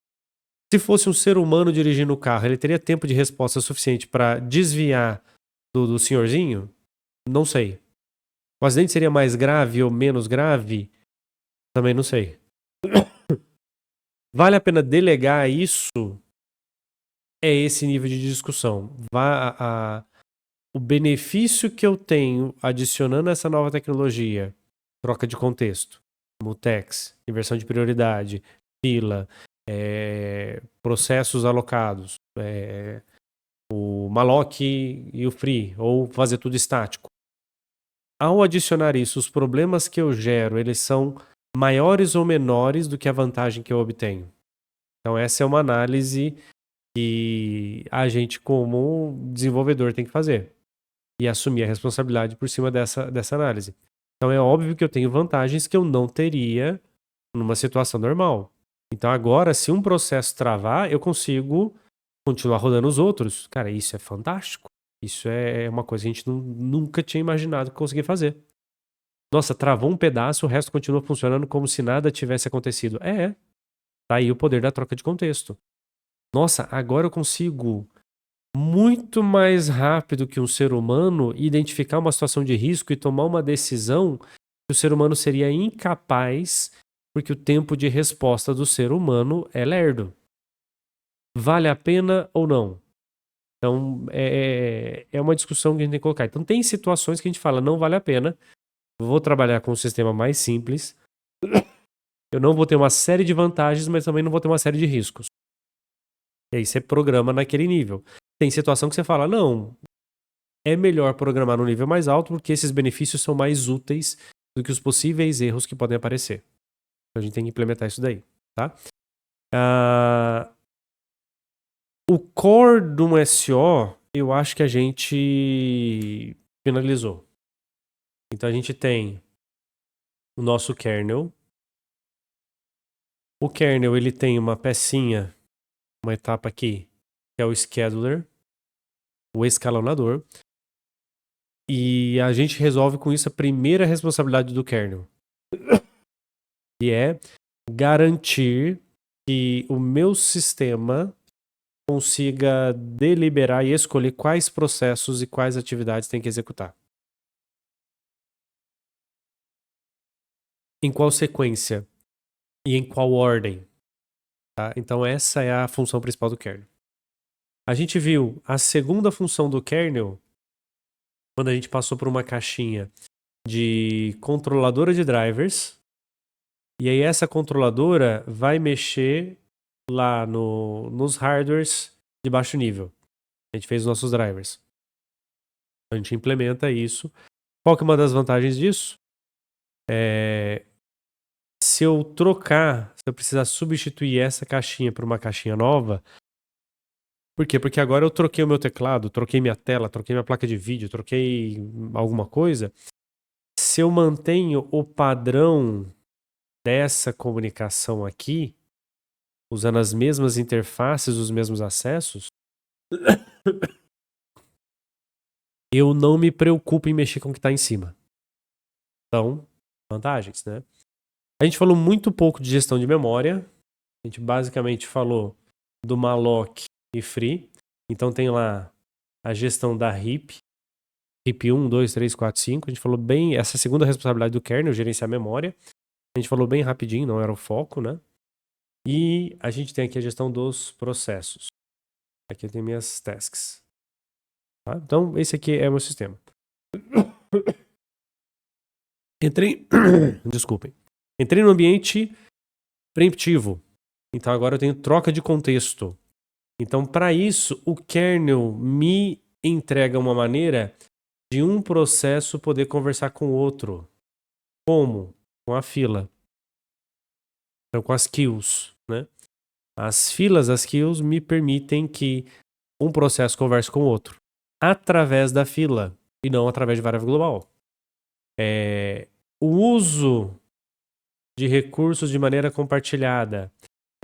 Se fosse um ser humano dirigindo o carro, ele teria tempo de resposta suficiente para desviar do senhorzinho? Não sei. O acidente seria mais grave ou menos grave? Também não sei. Vale a pena delegar isso? É esse nível de discussão. O benefício que eu tenho adicionando essa nova tecnologia, troca de contexto, mutex, inversão de prioridade, fila, processos alocados, o malloc e o free, ou fazer tudo estático. Ao adicionar isso, os problemas que eu gero, eles são maiores ou menores do que a vantagem que eu obtenho. Então essa é uma análise que a gente como desenvolvedor tem que fazer. E assumir a responsabilidade por cima dessa análise. Então é óbvio que eu tenho vantagens que eu não teria numa situação normal. Então agora, se um processo travar, eu consigo continuar rodando os outros. Cara, isso é fantástico. Isso é uma coisa que a gente nunca tinha imaginado que conseguia fazer. Nossa, travou um pedaço, o resto continua funcionando como se nada tivesse acontecido. Tá aí o poder da troca de contexto. Nossa, agora eu consigo muito mais rápido que um ser humano identificar uma situação de risco e tomar uma decisão que o ser humano seria incapaz, porque o tempo de resposta do ser humano é lerdo. Vale a pena ou não? Então, é uma discussão que a gente tem que colocar. Então, tem situações que a gente fala, não vale a pena, vou trabalhar com um sistema mais simples, eu não vou ter uma série de vantagens, mas também não vou ter uma série de riscos. E aí você programa naquele nível. Tem situação que você fala, não, é melhor programar no nível mais alto porque esses benefícios são mais úteis do que os possíveis erros que podem aparecer. Então a gente tem que implementar isso daí, tá? O core de um SO, eu acho que a gente finalizou. Então a gente tem o nosso kernel. O kernel, ele tem uma pecinha, uma etapa aqui, que é o scheduler, o escalonador. E a gente resolve com isso a primeira responsabilidade do kernel, que é garantir que o meu sistema consiga deliberar e escolher quais processos e quais atividades tem que executar. em qual sequência e em qual ordem. Tá? Então essa é a função principal do kernel. A gente viu a segunda função do kernel quando a gente passou por uma caixinha de controladora de drivers. E aí essa controladora vai mexer lá nos hardwares de baixo nível. A gente fez os nossos drivers. A gente implementa isso. Qual que é uma das vantagens disso? Se eu trocar, se eu precisar substituir essa caixinha por uma caixinha nova. Por quê? Porque agora eu troquei o meu teclado, troquei minha tela, troquei minha placa de vídeo, troquei alguma coisa. Se eu mantenho o padrão dessa comunicação aqui, usando as mesmas interfaces, os mesmos acessos, eu não me preocupo em mexer com o que está em cima. Então, vantagens, né? A gente falou muito pouco de gestão de memória. A gente basicamente falou do malloc e free. Então tem lá a gestão da heap 1, 2, 3, 4, 5. A gente falou bem, essa segunda responsabilidade do kernel, gerenciar a memória. A gente falou bem rapidinho, não era o foco, né? E a gente tem aqui a gestão dos processos. Aqui tem minhas tasks. Tá? Então, esse aqui é o meu sistema. Desculpem. Entrei no ambiente preemptivo. Então, agora eu tenho troca de contexto. Então, para isso, o kernel me entrega uma maneira de um processo poder conversar com o outro. Como? Com a fila. Então, com as queues, né? As filas, as queues, me permitem que um processo converse com o outro através da fila e não através de variável global. O uso de recursos de maneira compartilhada.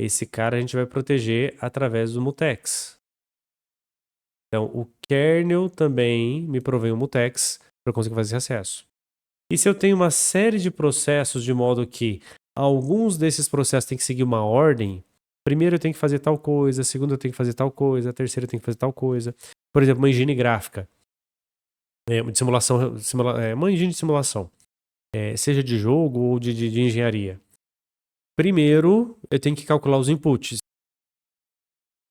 Esse cara a gente vai proteger através do mutex. Então, o kernel também me provém um mutex para eu conseguir fazer esse acesso. E se eu tenho uma série de processos de modo que alguns desses processos têm que seguir uma ordem, primeiro eu tenho que fazer tal coisa, segundo eu tenho que fazer tal coisa, terceiro eu tenho que fazer tal coisa. Por exemplo, uma engine gráfica. De simulação, uma engine de simulação. Seja de jogo ou de engenharia. Primeiro, eu tenho que calcular os inputs.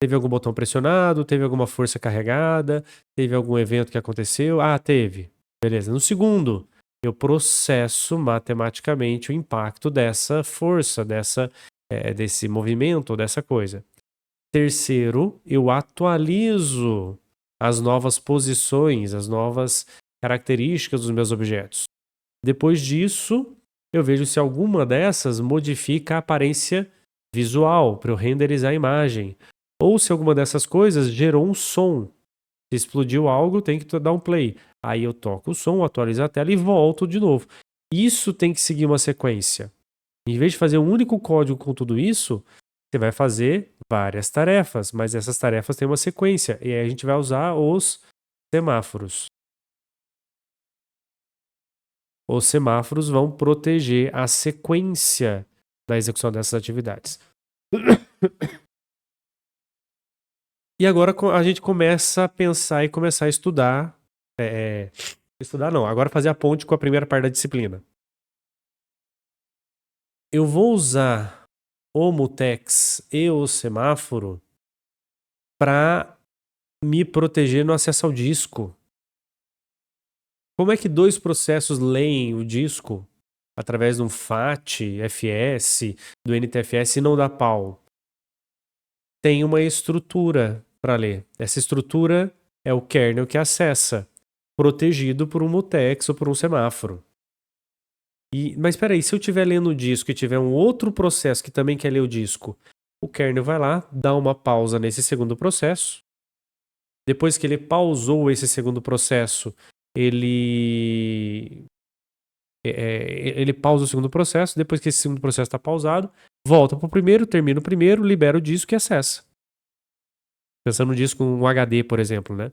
Teve algum botão pressionado, teve alguma força carregada, teve algum evento que aconteceu. Ah, teve. Beleza. No segundo, eu processo matematicamente o impacto dessa força, desse movimento, dessa coisa. Terceiro, eu atualizo as novas posições, as novas características dos meus objetos. Depois disso, eu vejo se alguma dessas modifica a aparência visual para eu renderizar a imagem. Ou se alguma dessas coisas gerou um som. Se explodiu algo, tem que dar um play. Aí eu toco o som, atualizo a tela e volto de novo. Isso tem que seguir uma sequência. Em vez de fazer um único código com tudo isso, você vai fazer várias tarefas, mas essas tarefas têm uma sequência. E aí a gente vai usar os semáforos. Os semáforos vão proteger a sequência da execução dessas atividades. E agora a gente começa a pensar e começar a estudar. Estudar não, agora fazer a ponte com a primeira parte da disciplina. Eu vou usar o mutex e o semáforo para me proteger no acesso ao disco. Como é que dois processos leem o disco através de um FAT, FS, do NTFS e não dá pau? Tem uma estrutura para ler. Essa estrutura é o kernel que acessa, protegido por um mutex ou por um semáforo. Mas espera aí, se eu estiver lendo o disco e tiver um outro processo que também quer ler o disco, o kernel vai lá, dá uma pausa nesse segundo processo. Depois que ele pausou esse segundo processo, ele pausa o segundo processo. Depois que esse segundo processo está pausado, volta para o primeiro, termina o primeiro, libera o disco e acessa. Pensando no disco, um HD, por exemplo, né?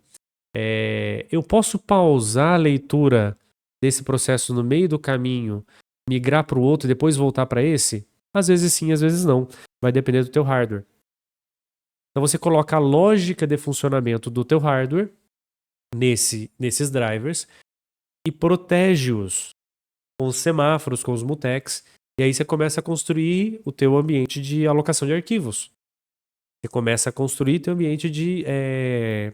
Eu posso pausar a leitura desse processo no meio do caminho, migrar para o outro e depois voltar para esse? Às vezes sim, às vezes não. Vai depender do teu hardware. Então você coloca a lógica de funcionamento do teu hardware nesses drivers e protege-os com os semáforos, com os mutex, E aí você começa a construir o teu ambiente de alocação de arquivos. Você começa a construir teu ambiente de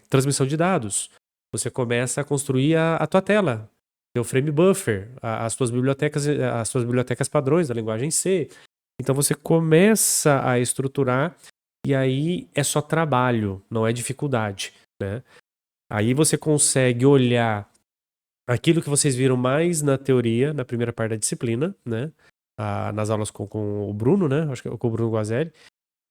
transmissão de dados. Você começa a construir a tua tela, teu frame buffer, as tuas bibliotecas padrões da linguagem C. Então você começa a estruturar e aí é só trabalho, não é dificuldade, né? Aí você consegue olhar aquilo que vocês viram mais na teoria, na primeira parte da disciplina, né? Nas aulas com o Bruno, né? Acho que é com o Bruno Guazelli.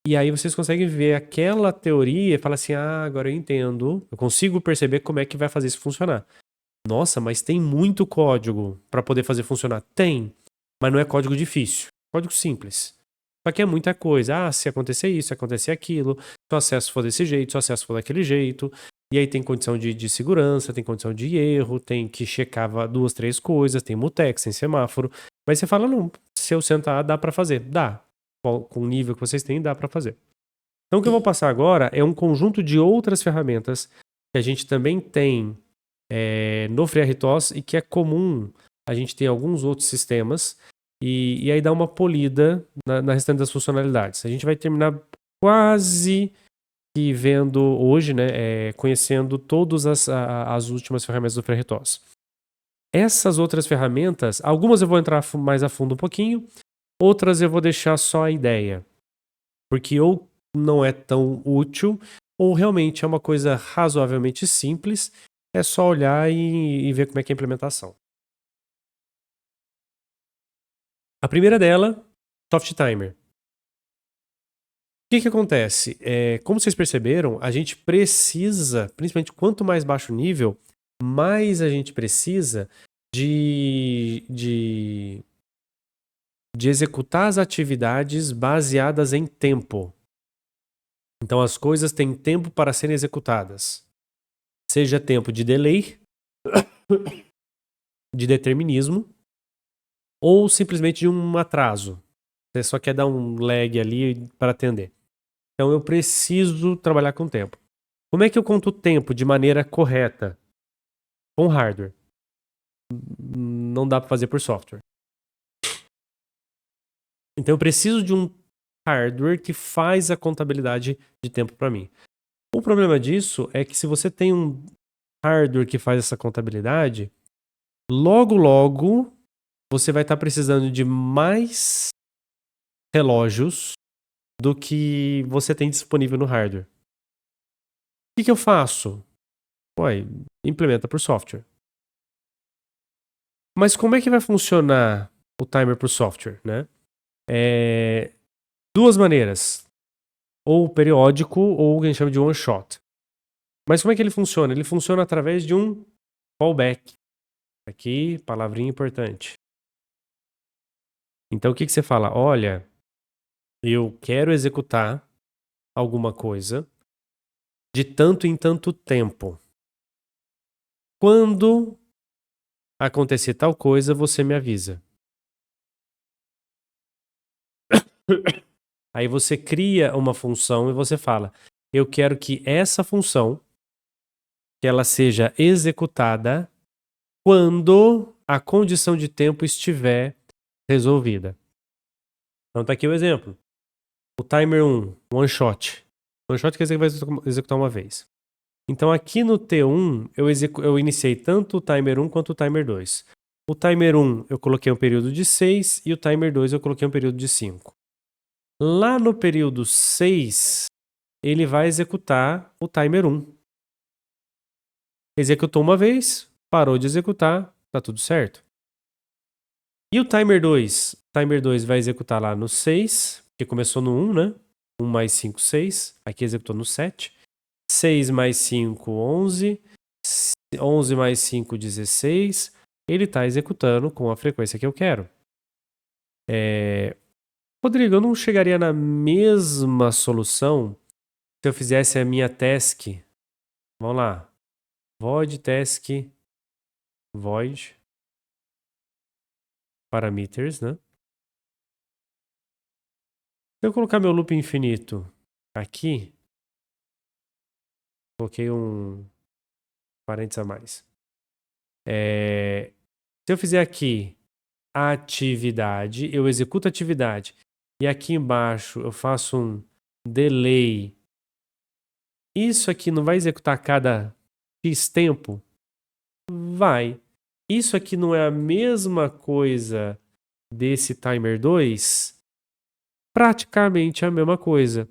E aí vocês conseguem ver aquela teoria e falar assim, agora eu entendo, eu consigo perceber como é que vai fazer isso funcionar. Nossa, mas tem muito código para poder fazer funcionar. Tem, mas não é código difícil, código simples. Só que é muita coisa. Se acontecer isso, se acontecer aquilo, se o acesso for desse jeito, se o acesso for daquele jeito. E aí tem condição de segurança, tem condição de erro, tem que checar 2, 3 coisas, tem mutex, tem semáforo. Mas você fala, não, se eu sentar, dá para fazer. Dá. Com o nível que vocês têm, dá para fazer. Então o que eu vou passar agora é um conjunto de outras ferramentas que a gente também tem no FreeRTOS e que é comum a gente ter alguns outros sistemas e aí dá uma polida na restante das funcionalidades. A gente vai terminar quase que vendo hoje, né, conhecendo todas as últimas ferramentas do FreeRTOS. Essas outras ferramentas, algumas eu vou entrar mais a fundo um pouquinho, outras eu vou deixar só a ideia, porque ou não é tão útil ou realmente é uma coisa razoavelmente simples. É só olhar e ver como é que é a implementação. A primeira dela, Soft Timer. O que acontece? Como vocês perceberam, a gente precisa, principalmente quanto mais baixo o nível, mais a gente precisa de executar as atividades baseadas em tempo. Então as coisas têm tempo para serem executadas. Seja tempo de delay, de determinismo, ou simplesmente de um atraso. Você só quer dar um lag ali para atender. Então eu preciso trabalhar com tempo. Como é que eu conto o tempo de maneira correta? Com hardware. Não dá para fazer por software. Então eu preciso de um hardware que faz a contabilidade de tempo para mim. O problema disso é que se você tem um hardware que faz essa contabilidade, logo você vai estar precisando de mais relógios do que você tem disponível no hardware. O que eu faço? Implementa por software. Mas como é que vai funcionar o timer por software, né? Duas maneiras. Ou periódico, ou o que a gente chama de one shot. Mas como é que ele funciona? Ele funciona através de um callback. Aqui, palavrinha importante. Então o que você fala? Olha, eu quero executar alguma coisa de tanto em tanto tempo. Quando acontecer tal coisa, você me avisa. Aí você cria uma função e você fala, eu quero que essa função, que ela seja executada quando a condição de tempo estiver resolvida. Então tá aqui o exemplo. O timer 1, one shot. One shot quer dizer que vai executar uma vez. Então aqui no T1 eu iniciei tanto o timer 1 quanto o timer 2. O timer 1 eu coloquei um período de 6 e o timer 2 eu coloquei um período de 5. Lá no período 6, ele vai executar o timer 1. Executou uma vez, parou de executar, tá tudo certo. E o timer 2? O timer 2 vai executar lá no 6, que começou no 1, né? 1 mais 5, 6. Aqui executou no 7. 6 mais 5, 11. 11 mais 5, 16. Ele está executando com a frequência que eu quero. Rodrigo, eu não chegaria na mesma solução se eu fizesse a minha task. Vamos lá. Void task. Void. Parameters, né? Se eu colocar meu loop infinito aqui, coloquei um parênteses a mais. Se eu fizer aqui atividade, eu executo a atividade, e aqui embaixo eu faço um delay, isso aqui não vai executar a cada X tempo? Vai. Isso aqui não é a mesma coisa desse timer 2? Praticamente a mesma coisa.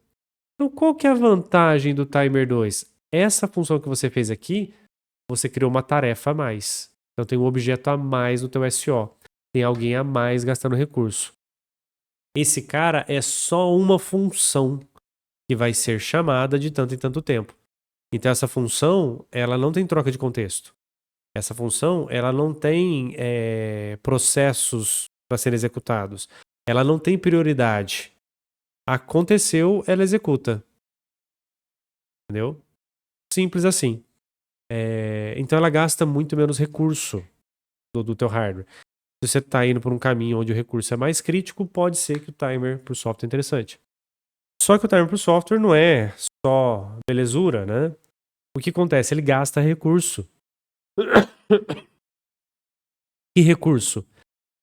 Então, qual que é a vantagem do timer 2? Essa função que você fez aqui, você criou uma tarefa a mais. Então, tem um objeto a mais no teu SO. Tem alguém a mais gastando recurso. Esse cara é só uma função que vai ser chamada de tanto em tanto tempo. Então, essa função, ela não tem troca de contexto. Essa função, ela não tem processos para serem executados. Ela não tem prioridade. Aconteceu, ela executa. Entendeu? Simples assim. Então ela gasta muito menos recurso do teu hardware. Se você está indo por um caminho onde o recurso é mais crítico, pode ser que o timer por software é interessante. Só que o timer por software não é só belezura, né? O que acontece? Ele gasta recurso. Que recurso?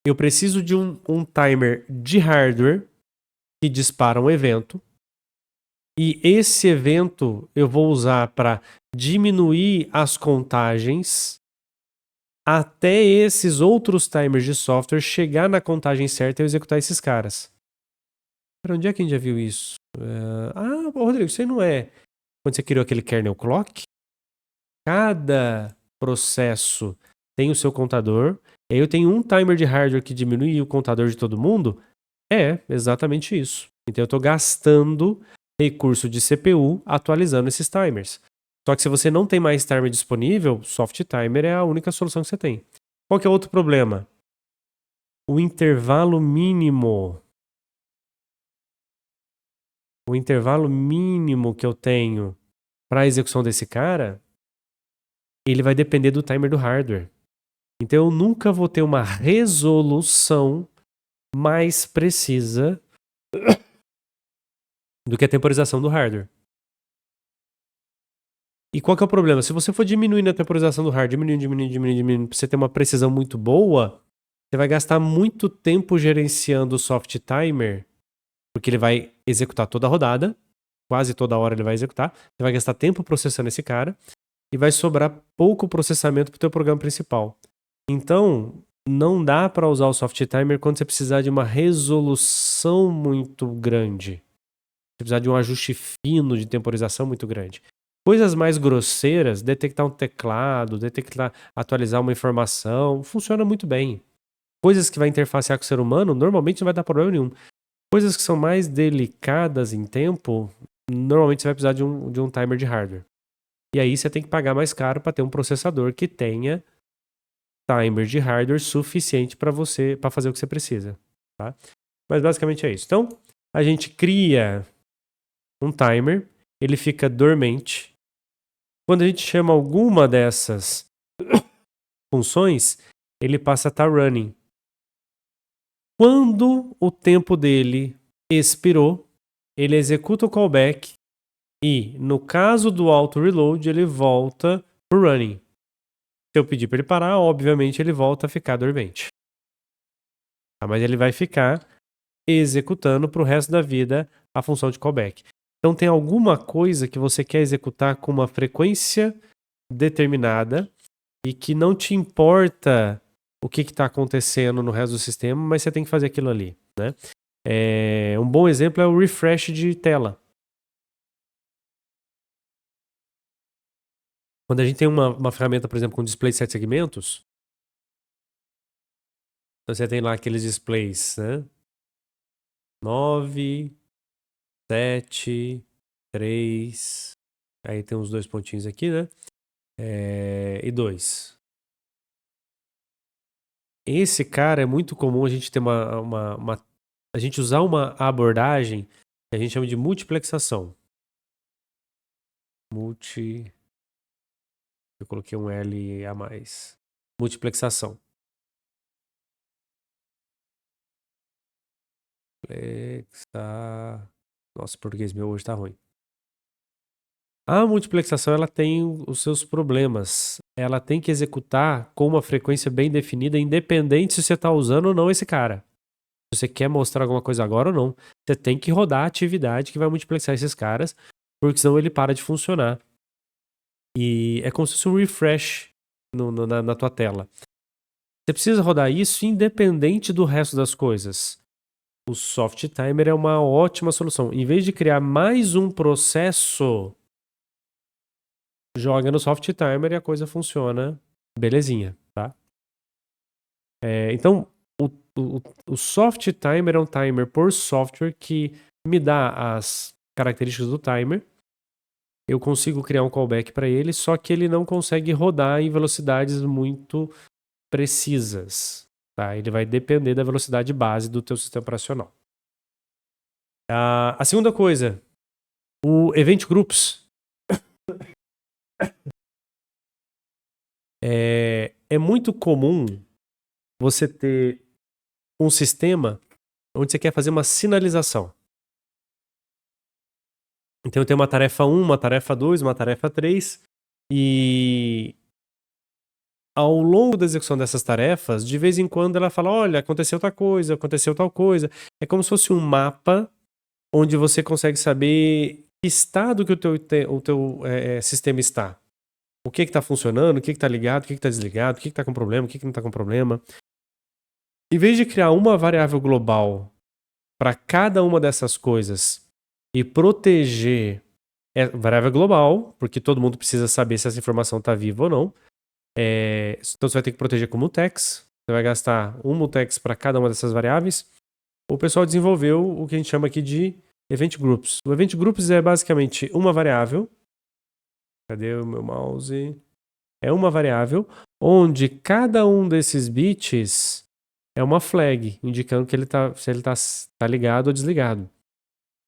Eu preciso de um timer de hardware que dispara um evento. E esse evento eu vou usar para diminuir as contagens até esses outros timers de software chegar na contagem certa e eu executar esses caras. Para onde é que a gente já viu isso? Rodrigo, isso aí não é quando você criou aquele kernel clock? Cada processo tem o seu contador. E aí eu tenho um timer de hardware que diminui o contador de todo mundo? É, exatamente isso. Então eu estou gastando recurso de CPU atualizando esses timers. Só que se você não tem mais timer disponível, soft timer é a única solução que você tem. Qual que é o outro problema? O intervalo mínimo. O intervalo mínimo que eu tenho para a execução desse cara, ele vai depender do timer do hardware. Então eu nunca vou ter uma resolução mais precisa do que a temporização do hardware. E qual que é o problema? Se você for diminuindo a temporização do hardware, diminuindo, pra você ter uma precisão muito boa, você vai gastar muito tempo gerenciando o soft timer, porque ele vai executar toda a rodada, quase toda hora ele vai executar, você vai gastar tempo processando esse cara, e vai sobrar pouco processamento para o teu programa principal. Então, não dá para usar o soft timer quando você precisar de uma resolução muito grande. Você precisar de um ajuste fino de temporização muito grande. Coisas mais grosseiras, detectar um teclado, atualizar uma informação, funciona muito bem. Coisas que vai interfacear com o ser humano, normalmente não vai dar problema nenhum. Coisas que são mais delicadas em tempo, normalmente você vai precisar de um timer de hardware. E aí você tem que pagar mais caro para ter um processador que tenha timer de hardware suficiente para fazer o que você precisa, tá? Mas basicamente é isso. Então, a gente cria um timer, ele fica dormente. Quando a gente chama alguma dessas funções, ele passa a estar running. Quando o tempo dele expirou, ele executa o callback e, no caso do auto reload, ele volta pro running. Se eu pedir para ele parar, obviamente ele volta a ficar dormente. Tá? Mas ele vai ficar executando para o resto da vida a função de callback. Então tem alguma coisa que você quer executar com uma frequência determinada e que não te importa o que está acontecendo no resto do sistema, mas você tem que fazer aquilo ali, né? Um bom exemplo é o refresh de tela. Quando a gente tem uma ferramenta, por exemplo, com display de 7 segmentos, então você tem lá aqueles displays, né? 9, 7, 3, aí tem uns dois pontinhos aqui, né? E 2. Esse cara é muito comum a gente ter a gente usar uma abordagem que a gente chama de multiplexação. Eu coloquei um L a mais. Multiplexação. Nossa, o português meu hoje tá ruim. A multiplexação ela tem os seus problemas. Ela tem que executar com uma frequência bem definida, independente se você está usando ou não esse cara. Se você quer mostrar alguma coisa agora ou não, você tem que rodar a atividade que vai multiplexar esses caras, porque senão ele para de funcionar. E é como se fosse um refresh na tua tela. Você precisa rodar isso independente do resto das coisas. O Soft Timer é uma ótima solução. Em vez de criar mais um processo, joga no Soft Timer e a coisa funciona belezinha, tá? Então, o Soft Timer é um timer por software que me dá as características do timer. Eu consigo criar um callback para ele, só que ele não consegue rodar em velocidades muito precisas. Tá? Ele vai depender da velocidade base do teu sistema operacional. A segunda coisa, o Event Groups. É muito comum você ter um sistema onde você quer fazer uma sinalização. Então eu tenho uma tarefa 1, uma tarefa 2, uma tarefa 3 e ao longo da execução dessas tarefas, de vez em quando ela fala, olha, aconteceu tal coisa, aconteceu tal coisa. É como se fosse um mapa onde você consegue saber que estado que o teu sistema está. O que está funcionando, o que está ligado, o que está desligado, o que está com problema, o que não está com problema. Em vez de criar uma variável global para cada uma dessas coisas e proteger variável global, porque todo mundo precisa saber se essa informação está viva ou não. Então você vai ter que proteger com mutex. Você vai gastar um mutex para cada uma dessas variáveis. O pessoal desenvolveu o que a gente chama aqui de Event Groups. O Event Groups é basicamente uma variável. Cadê o meu mouse? É uma variável onde cada um desses bits é uma flag, indicando que se ele tá ligado ou desligado.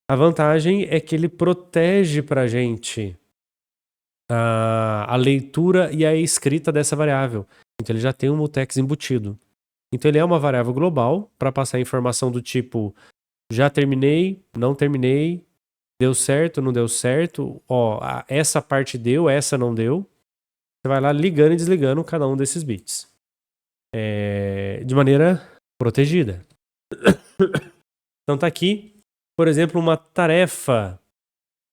A vantagem é que ele protege pra gente a leitura e a escrita dessa variável. Então ele já tem um mutex embutido. Então ele é uma variável global para passar informação do tipo já terminei, não terminei, deu certo, não deu certo, essa parte deu, essa não deu. Você vai lá ligando e desligando cada um desses bits. De maneira protegida. Então tá aqui, por exemplo, uma tarefa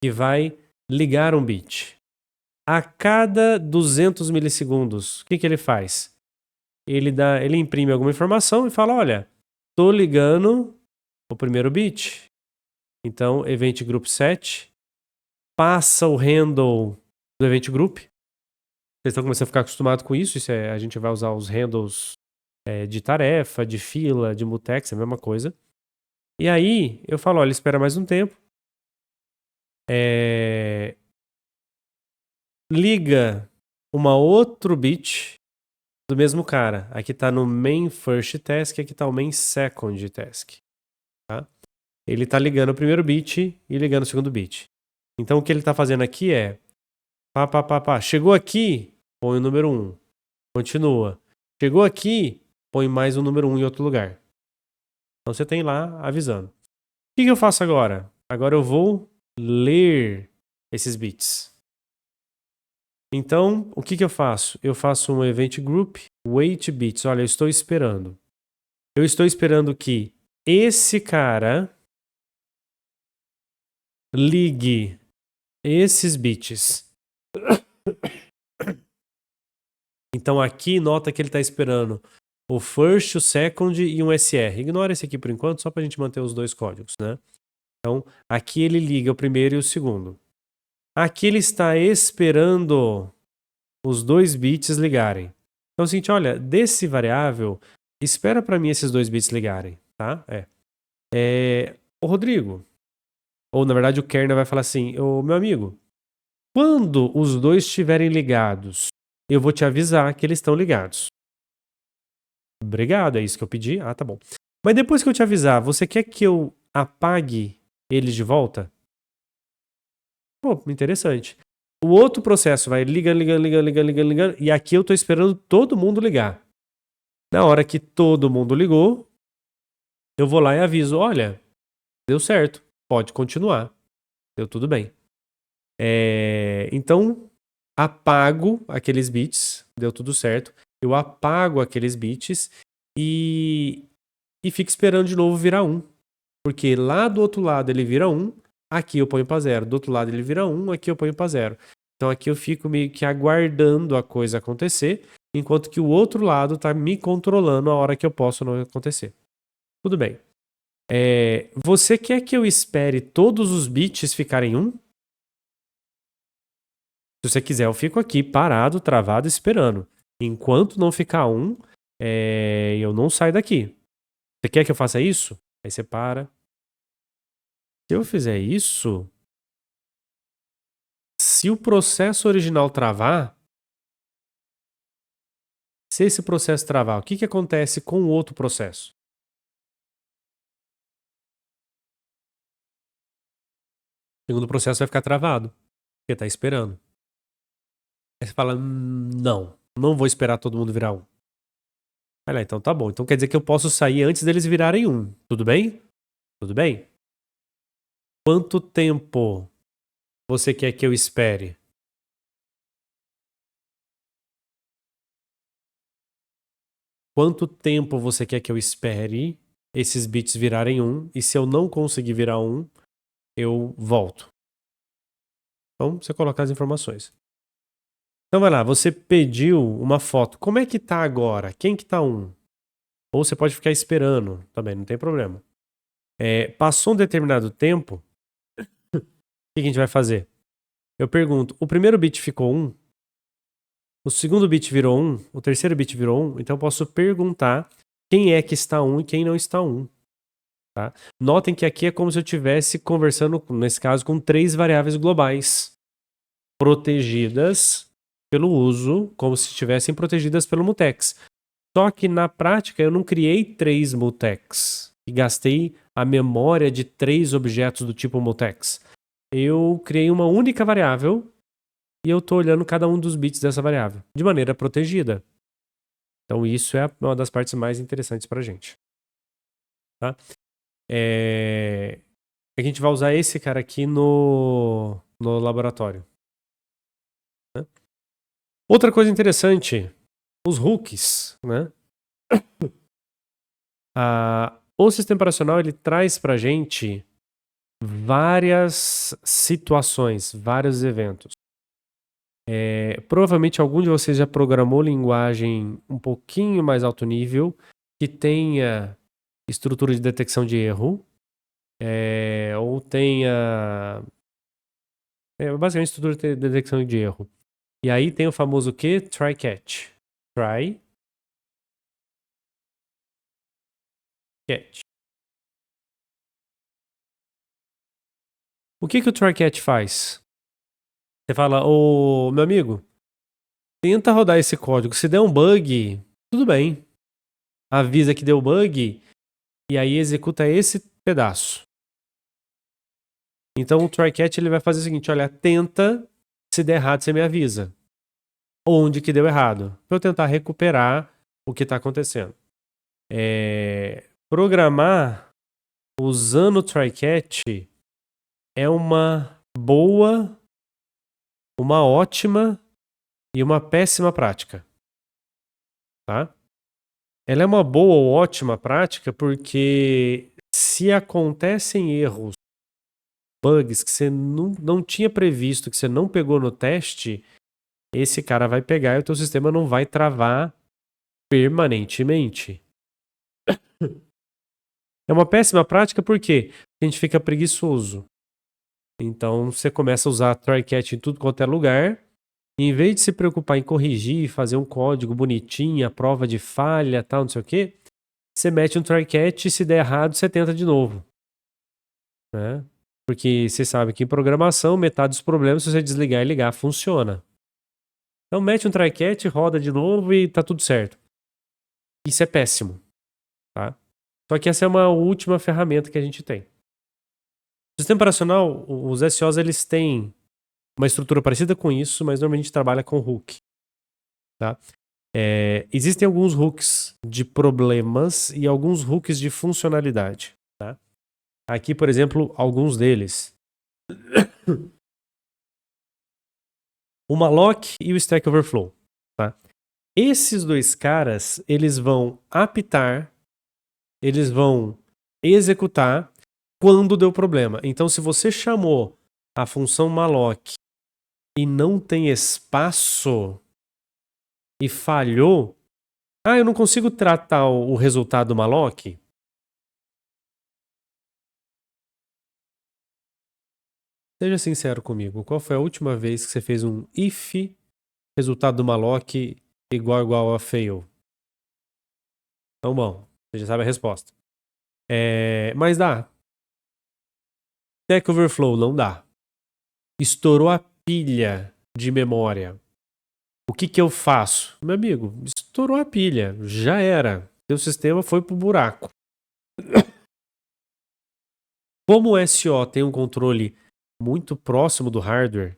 que vai ligar um bit. A cada 200 milissegundos, o que ele faz? Ele imprime alguma informação e fala, olha, tô ligando o primeiro bit. Então, event group set, passa o handle do event group. Vocês estão começando a ficar acostumados com isso. A gente vai usar os handles de tarefa, de fila, de mutex, é a mesma coisa. E aí, eu falo, olha, espera mais um tempo. Liga uma outro bit do mesmo cara. Aqui tá no main first task, aqui tá o main second task. Tá? Ele tá ligando o primeiro bit e ligando o segundo bit. Então o que ele tá fazendo aqui é chegou aqui, põe o número 1. Continua. Chegou aqui, põe mais um número 1 em outro lugar. Então você tem lá avisando. O que eu faço agora? Agora eu vou ler esses bits. Então, o que eu faço? Eu faço um event group wait bits. Olha, eu estou esperando. Eu estou esperando que esse cara ligue esses bits. Então aqui nota que ele está esperando o first, o second e um SR. Ignora esse aqui por enquanto, só para a gente manter os dois códigos, né? Então aqui ele liga o primeiro e o segundo. Aqui ele está esperando os dois bits ligarem. Então é o seguinte, olha, desse variável, espera para mim esses dois bits ligarem, tá? Ô Rodrigo, ou na verdade o kernel vai falar assim, ô meu amigo, quando os dois estiverem ligados, eu vou te avisar que eles estão ligados. Obrigado, é isso que eu pedi? Ah, tá bom. Mas depois que eu te avisar, você quer que eu apague eles de volta? Pô, interessante. O outro processo vai ligando, e aqui eu tô esperando todo mundo ligar. Na hora que todo mundo ligou, eu vou lá e aviso, olha, deu certo, pode continuar, deu tudo bem. Então, apago aqueles bits, deu tudo certo. Eu apago aqueles bits e fico esperando de novo virar 1. Porque lá do outro lado ele vira 1, aqui eu ponho para 0. Do outro lado ele vira 1, aqui eu ponho para 0. Então aqui eu fico meio que aguardando a coisa acontecer, enquanto que o outro lado está me controlando a hora que eu posso não acontecer. Tudo bem. Você quer que eu espere todos os bits ficarem 1? Se você quiser, eu fico aqui parado, travado, esperando. Enquanto não ficar 1, eu não saio daqui. Você quer que eu faça isso? Aí você para. Se eu fizer isso, se o processo original travar, se esse processo travar, o que acontece com o outro processo? O segundo processo vai ficar travado, porque está esperando. Aí você fala, não vou esperar todo mundo virar 1. Vai lá, então tá bom. Então quer dizer que eu posso sair antes deles virarem 1. Tudo bem? Tudo bem? Quanto tempo você quer que eu espere? Quanto tempo você quer que eu espere esses bits virarem 1? E se eu não conseguir virar 1, eu volto. Então, você coloca as informações. Então vai lá, você pediu uma foto. Como é que tá agora? Quem que tá 1? Ou você pode ficar esperando, também, não tem problema. Passou um determinado tempo, o que a gente vai fazer? Eu pergunto, o primeiro bit ficou 1? O segundo bit virou 1? O terceiro bit virou 1? Então eu posso perguntar quem é que está 1 e quem não está 1. Tá? Notem que aqui é como se eu estivesse conversando, nesse caso, com 3 variáveis globais protegidas pelo uso, como se estivessem protegidas pelo mutex. Só que na prática eu não criei 3 mutex e gastei a memória de 3 objetos do tipo mutex. Eu criei uma única variável e eu estou olhando cada um dos bits dessa variável, de maneira protegida. Então isso é uma das partes mais interessantes para a gente. Tá? A gente vai usar esse cara aqui no laboratório. Né? Outra coisa interessante, os hooks. Né? O sistema operacional ele traz para a gente várias situações, vários eventos. Provavelmente algum de vocês já programou linguagem um pouquinho mais alto nível, que tenha estrutura de detecção de erro, ou tenha basicamente estrutura de detecção de erro. E aí tem o famoso o quê? Try catch. Try catch. O que o try catch faz? Você fala, ô meu amigo, tenta rodar esse código. Se der um bug, tudo bem. Avisa que deu bug e aí executa esse pedaço. Então o try catch ele vai fazer o seguinte, olha, tenta, se der errado você me avisa. Onde que deu errado? Para eu tentar recuperar o que está acontecendo. Programar usando o try catch é uma boa, uma ótima e uma péssima prática. Tá? Ela é uma boa ou ótima prática porque se acontecem erros, bugs que você não tinha previsto, que você não pegou no teste, esse cara vai pegar e o teu sistema não vai travar permanentemente. É uma péssima prática porque a gente fica preguiçoso. Então você começa a usar try catch em tudo quanto é lugar. E em vez de se preocupar em corrigir, fazer um código bonitinho, a prova de falha, tal, não sei o quê, você mete um try catch e se der errado, você tenta de novo. Né? Porque você sabe que em programação, metade dos problemas, se você desligar e ligar, funciona. Então mete um try catch, roda de novo e tá tudo certo. Isso é péssimo. Tá? Só que essa é uma última ferramenta que a gente tem. O sistema operacional, os SOs, eles têm uma estrutura parecida com isso, mas normalmente a gente trabalha com hook. Tá? Existem alguns hooks de problemas e alguns hooks de funcionalidade. Tá? Aqui, por exemplo, alguns deles. o malloc e o Stack Overflow, tá? Esses dois caras, eles vão apitar, eles vão executar quando deu problema. Então, se você chamou a função malloc e não tem espaço e falhou, eu não consigo tratar o resultado do malloc? Seja sincero comigo, qual foi a última vez que você fez um if resultado do malloc igual a fail? Então, bom, você já sabe a resposta. Mas dá. Stack Overflow não dá. Estourou a pilha de memória. O que eu faço? Meu amigo, estourou a pilha. Já era. Seu sistema foi pro buraco. Como o SO tem um controle muito próximo do hardware,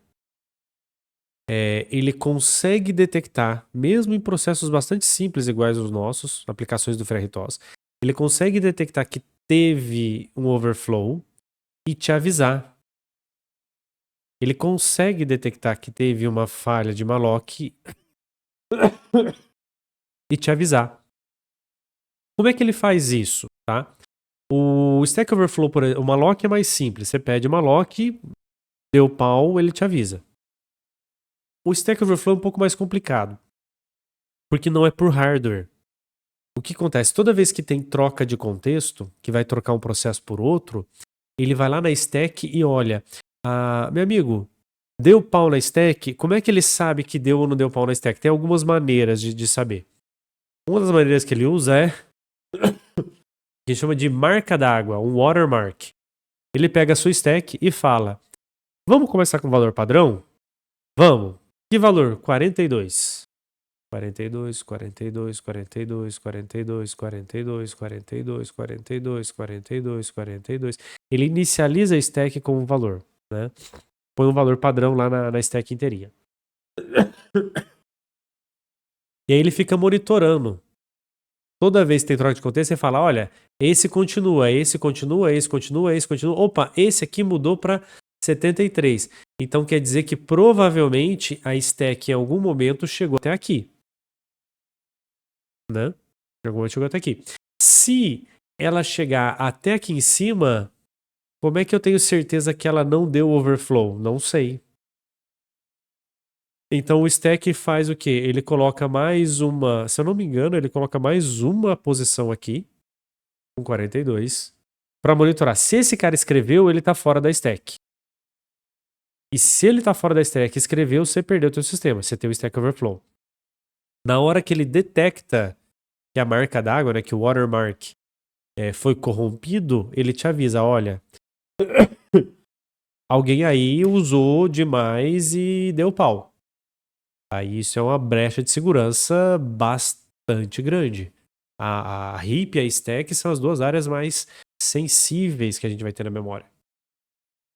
ele consegue detectar, mesmo em processos bastante simples iguais aos nossos, aplicações do FreeRTOS, ele consegue detectar que teve um overflow e te avisar. Ele consegue detectar que teve uma falha de malloc e te avisar. Como é que ele faz isso, tá? O Stack Overflow, o malloc é mais simples. Você pede malloc, deu pau, ele te avisa. O Stack Overflow é um pouco mais complicado, porque não é por hardware. O que acontece? Toda vez que tem troca de contexto, que vai trocar um processo por outro, ele vai lá na stack e olha, meu amigo, deu pau na stack? Como é que ele sabe que deu ou não deu pau na stack? Tem algumas maneiras de saber. Uma das maneiras que ele usa é que chama de marca d'água, um watermark. Ele pega a sua stack e fala: vamos começar com o valor padrão? Vamos. Que valor? 42. 42, 42, 42, 42, 42, 42, 42, 42, 42. Ele inicializa a stack com um valor, né? Põe um valor padrão lá na stack inteirinha. E aí ele fica monitorando. Toda vez que tem troca de contexto, você fala: olha, esse continua, esse continua, esse continua, esse continua. Opa, esse aqui mudou para 73. Então quer dizer que provavelmente a stack em algum momento chegou até aqui. Né? Em algum momento chegou até aqui. Se ela chegar até aqui em cima, como é que eu tenho certeza que ela não deu overflow? Não sei. Então o stack faz o quê? Ele coloca mais uma, se eu não me engano, ele coloca mais uma posição aqui, com 42, para monitorar. Se esse cara escreveu, ele tá fora da stack. E se ele tá fora da stack e escreveu, você perdeu o teu sistema, você tem o stack overflow. Na hora que ele detecta que a marca d'água, né, que o watermark foi corrompido, ele te avisa, olha, alguém aí usou demais e deu pau. Aí isso é uma brecha de segurança bastante grande. A heap e a stack são as duas áreas mais sensíveis que a gente vai ter na memória.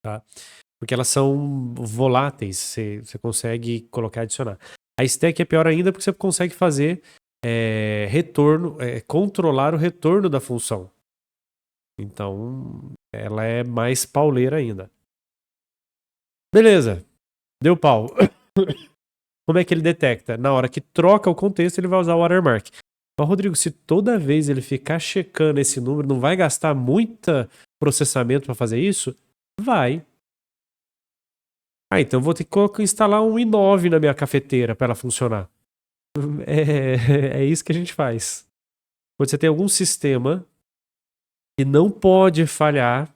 Tá? Porque elas são voláteis, você consegue colocar e adicionar. A stack é pior ainda porque você consegue fazer retorno, controlar o retorno da função. Então, ela é mais pauleira ainda. Beleza. Deu pau. Como é que ele detecta? Na hora que troca o contexto, ele vai usar o watermark. Mas, Rodrigo, se toda vez ele ficar checando esse número, não vai gastar muito processamento para fazer isso? Vai. Então vou ter que instalar um i9 na minha cafeteira para ela funcionar. É isso que a gente faz. Quando você tem algum sistema que não pode falhar,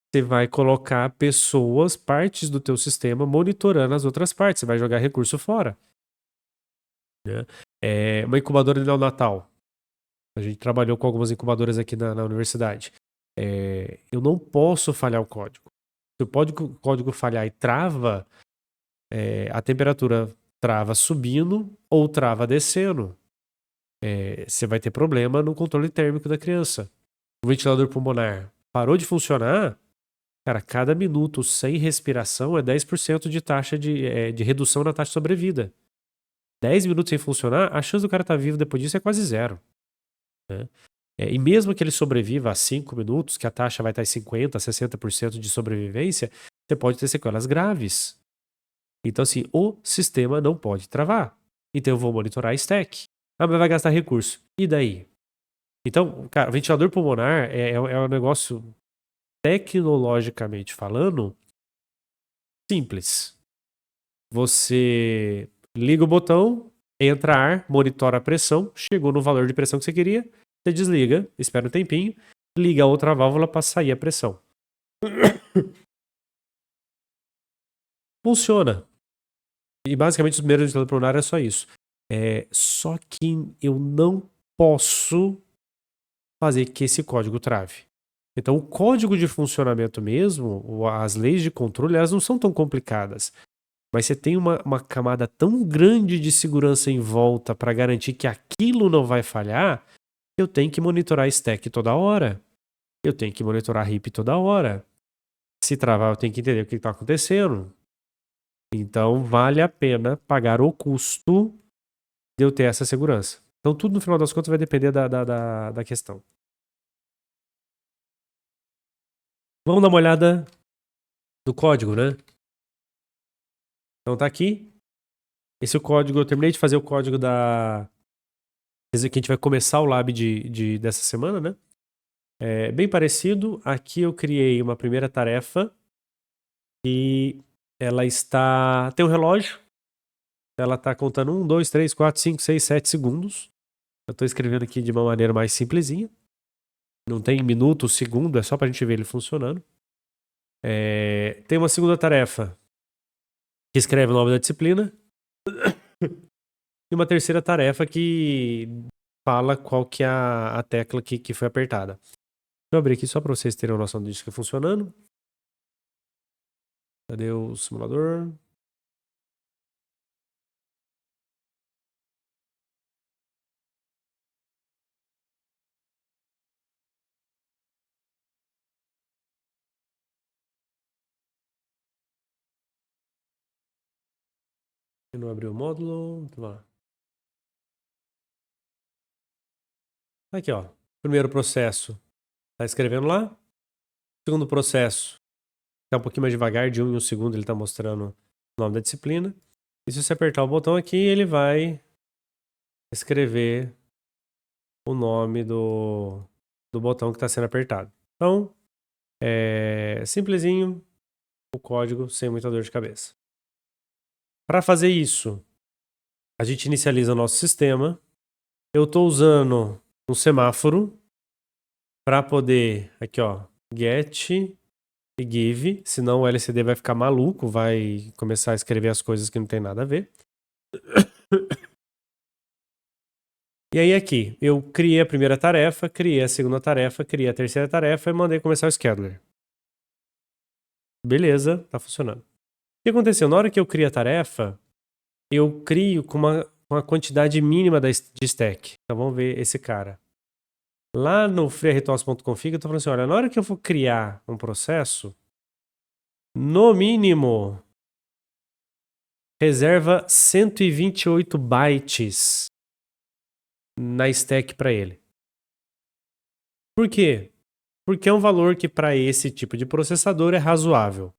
você vai colocar pessoas, partes do teu sistema, monitorando as outras partes. Você vai jogar recurso fora. Né? Uma incubadora de neonatal. A gente trabalhou com algumas incubadoras aqui na universidade. Eu não posso falhar o código. Se o código falhar e trava, a temperatura trava subindo ou trava descendo. Você vai ter problema no controle térmico da criança. O ventilador pulmonar parou de funcionar, cara, cada minuto sem respiração é 10% de taxa de redução na taxa de sobrevida. 10 minutos sem funcionar, a chance do cara estar vivo depois disso é quase zero. Né? E mesmo que ele sobreviva a 5 minutos, que a taxa vai estar em 50%, 60% de sobrevivência, você pode ter sequelas graves. Então, assim, o sistema não pode travar. Então, eu vou monitorar a stack. Ah, mas vai gastar recurso. E daí? Então, cara, ventilador pulmonar é um negócio, tecnologicamente falando, simples. Você liga o botão, entra ar, monitora a pressão, chegou no valor de pressão que você queria, você desliga, espera um tempinho, liga a outra válvula para sair a pressão. Funciona. E basicamente os primeiros ventiladores pulmonares é só isso. Só que eu não posso fazer que esse código trave. Então, o código de funcionamento mesmo, as leis de controle, elas não são tão complicadas. Mas você tem uma camada tão grande de segurança em volta para garantir que aquilo não vai falhar, eu tenho que monitorar stack toda hora. Eu tenho que monitorar RIP toda hora. Se travar, eu tenho que entender o que está acontecendo. Então, vale a pena pagar o custo de eu ter essa segurança. Então, tudo no final das contas vai depender da questão. Vamos dar uma olhada no código, né? Então tá aqui. Esse é o código, eu terminei de fazer o código da... que a gente vai começar o lab dessa semana, né? É bem parecido. Aqui eu criei uma primeira tarefa e ela está... tem um relógio. Ela está contando 1, 2, 3, 4, 5, 6, 7 segundos. Eu estou escrevendo aqui de uma maneira mais simplesinha. Não tem minuto, segundo, é só para a gente ver ele funcionando. Tem uma segunda tarefa que escreve o nome da disciplina. E uma terceira tarefa que fala qual que é a tecla que foi apertada. Deixa eu abrir aqui só para vocês terem uma noção disso que é funcionando. Cadê o simulador? Eu não abri o módulo. Vamos lá. Aqui, ó. Primeiro processo. Tá escrevendo lá. Segundo processo. Tá um pouquinho mais devagar, de 1 em 1 segundo ele tá mostrando o nome da disciplina. E se você apertar o botão aqui, ele vai escrever o nome do botão que está sendo apertado. Então, simplesinho, o código sem muita dor de cabeça. Para fazer isso, a gente inicializa o nosso sistema. Eu estou usando um semáforo para poder, aqui ó, get e give, senão o LCD vai ficar maluco, vai começar a escrever as coisas que não tem nada a ver. E aí aqui, eu criei a primeira tarefa, criei a segunda tarefa, criei a terceira tarefa e mandei começar o scheduler. Beleza, tá funcionando. O que aconteceu? Na hora que eu crio a tarefa, eu crio com uma quantidade mínima de stack. Então vamos ver esse cara. Lá no freertos.config eu tô falando assim, olha, na hora que eu for criar um processo, no mínimo, reserva 128 bytes na stack para ele. Por quê? Porque é um valor que para esse tipo de processador é razoável.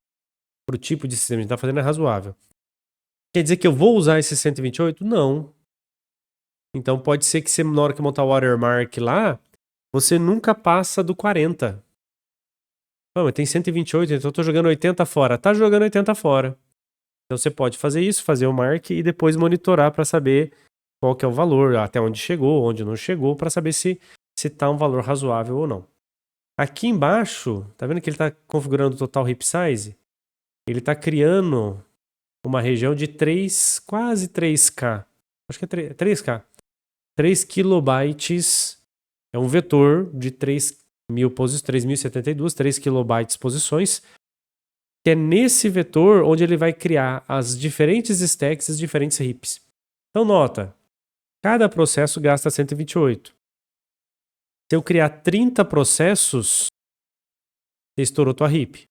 Para o tipo de sistema que a gente está fazendo é razoável. Quer dizer que eu vou usar esse 128? Não. Então pode ser que você, na hora que montar o watermark lá, você nunca passa do 40. Não, mas tem 128, então eu tô jogando 80 fora. Tá jogando 80 fora. Então você pode fazer isso, fazer o mark e depois monitorar para saber qual que é o valor, até onde chegou, onde não chegou, para saber se tá um valor razoável ou não. Aqui embaixo, tá vendo que ele tá configurando o total heap size? Ele tá criando uma região de 3, quase 3K. Acho que é 3K. 3 kilobytes é um vetor de 3.072, 3 kilobytes posições, que é nesse vetor onde ele vai criar as diferentes stacks, as diferentes heaps. Então nota, cada processo gasta 128. Se eu criar 30 processos, você estourou tua heap.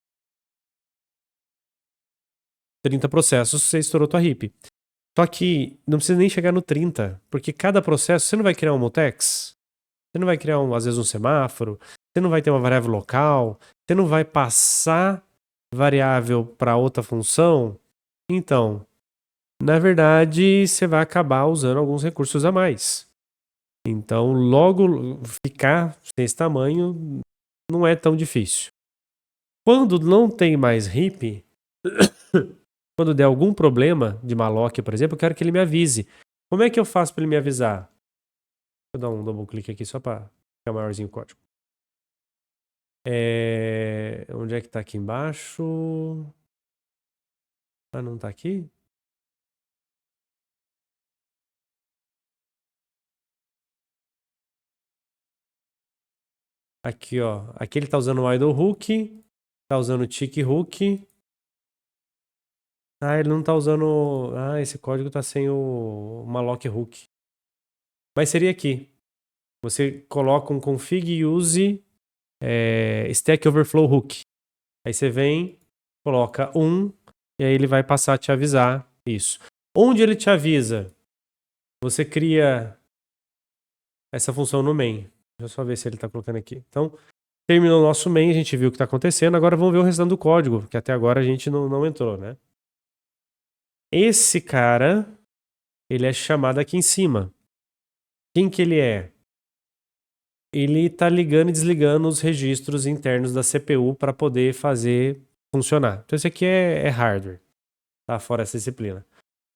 30 processos, você estourou tua heap. Só que não precisa nem chegar no 30, porque cada processo, você não vai criar um mutex, você não vai criar, às vezes, um semáforo, você não vai ter uma variável local, você não vai passar variável para outra função Então, na verdade, você vai acabar usando alguns recursos a mais. Então, logo ficar sem esse tamanho não é tão difícil. Quando não tem mais heap, quando der algum problema de malloc, por exemplo, eu quero que ele me avise. Como é que eu faço para ele me avisar? Vou dar um double clique aqui só para ficar maiorzinho o código. Onde é que tá aqui embaixo? Ah, não tá aqui? Aqui, ó. Aqui ele tá usando o idle hook, tá usando o tick hook. Ah, ele não tá usando... Ah, esse código tá sem o malloc hook. Mas seria aqui. Você coloca um config use stack overflow hook. Aí você vem, coloca 1, e aí ele vai passar a te avisar isso. Onde ele te avisa? Você cria essa função no main. Deixa eu só ver se ele está colocando aqui. Então, terminou o nosso main, a gente viu o que está acontecendo. Agora vamos ver o restante do código, que até agora a gente não entrou, né? Esse cara, ele é chamado aqui em cima. Quem que ele é? Ele está ligando e desligando os registros internos da CPU para poder fazer funcionar. Então, esse aqui é hardware. Tá fora essa disciplina.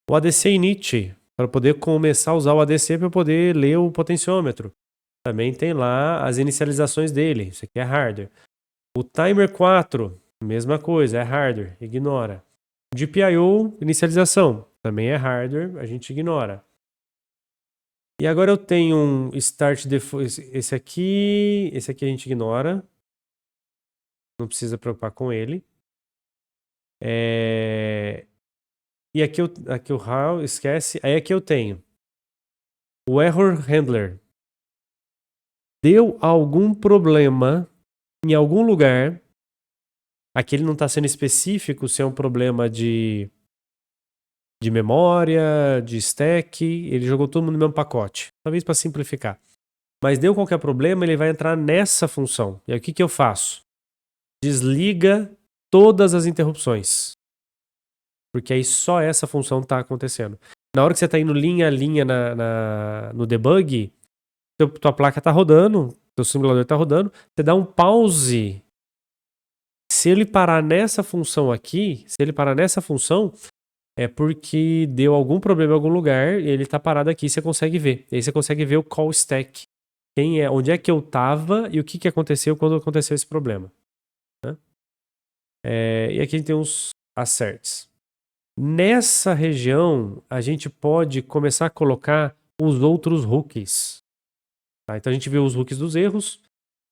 O ADC init, para poder começar a usar o ADC para poder ler o potenciômetro. Também tem lá as inicializações dele. Isso aqui é hardware. O timer 4, mesma coisa, é hardware, ignora. GPIO, inicialização, também é hardware, a gente ignora. E agora eu tenho um start default, esse aqui a gente ignora. Não precisa preocupar com ele. E aqui o how, esquece. Aí aqui eu tenho o error handler. Deu algum problema em algum lugar. Aqui ele não está sendo específico se é um problema de memória, de stack. Ele jogou todo mundo no mesmo pacote. Talvez para simplificar. Mas deu qualquer problema, ele vai entrar nessa função. E aí o que eu faço? Desliga todas as interrupções. Porque aí só essa função está acontecendo. Na hora que você está indo linha a linha no debug, tua placa está rodando, teu simulador está rodando, você dá um pause. Se ele parar nessa função aqui, é porque deu algum problema em algum lugar e ele está parado aqui, você consegue ver. E aí você consegue ver o call stack. Onde é que eu estava e o que aconteceu quando aconteceu esse problema. Né? E aqui a gente tem uns asserts. Nessa região, a gente pode começar a colocar os outros hooks. Tá? Então a gente viu os hooks dos erros.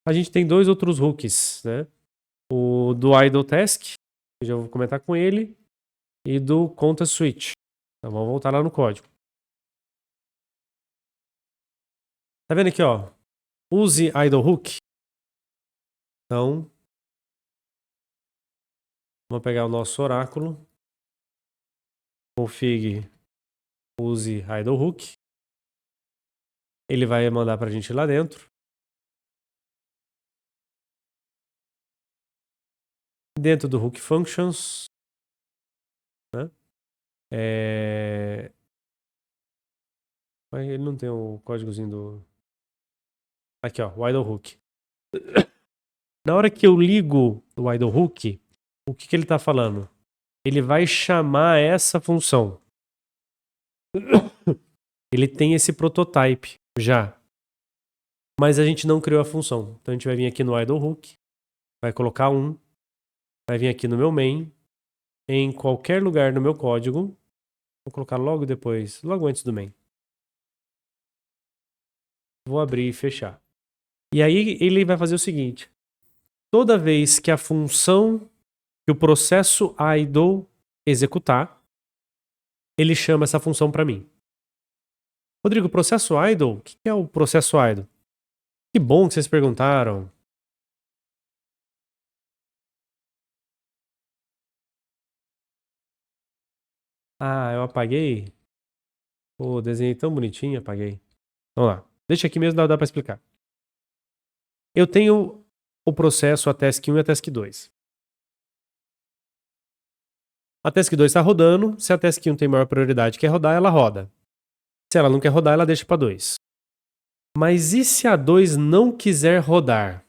A gente tem dois outros hooks, né? O do idle task, eu já vou comentar com ele, e do conta switch. Então vamos voltar lá no código. Tá vendo aqui, ó? Use idle hook. Então, vamos pegar o nosso oráculo. Config use idle hook. Ele vai mandar pra gente lá dentro. Dentro do hook functions, né? Mas ele não tem o códigozinho do... Aqui, ó, o idle hook. Na hora que eu ligo o idle hook, o que ele está falando? Ele vai chamar essa função. Ele tem esse prototype já. Mas a gente não criou a função. Então a gente vai vir aqui no idle hook, vai colocar 1, vai vir aqui no meu main, em qualquer lugar no meu código, vou colocar logo depois, logo antes do main. Vou abrir e fechar. E aí ele vai fazer o seguinte. Toda vez que a função, que o processo idle executar, ele chama essa função para mim. Rodrigo, processo idle? O que é o processo idle? Que bom que vocês perguntaram. Ah, eu apaguei? Pô, desenhei tão bonitinho, apaguei. Vamos lá. Deixa aqui mesmo, dá para explicar. Eu tenho o processo a task 1 e a task 2. A task 2 está rodando. Se a task 1 tem maior prioridade e quer rodar, ela roda. Se ela não quer rodar, ela deixa para 2. Mas e se a 2 não quiser rodar?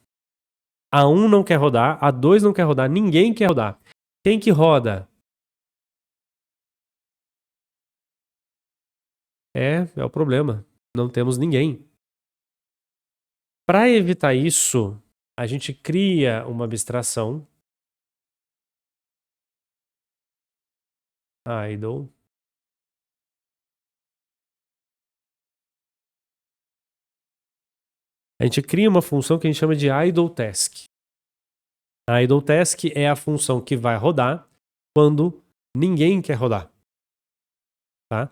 A 1 não quer rodar, a 2 não quer rodar, ninguém quer rodar. Quem que roda? É o problema. Não temos ninguém. Para evitar isso, a gente cria uma abstração. Idle. A gente cria uma função que a gente chama de idle task. A idle task é a função que vai rodar quando ninguém quer rodar. Tá?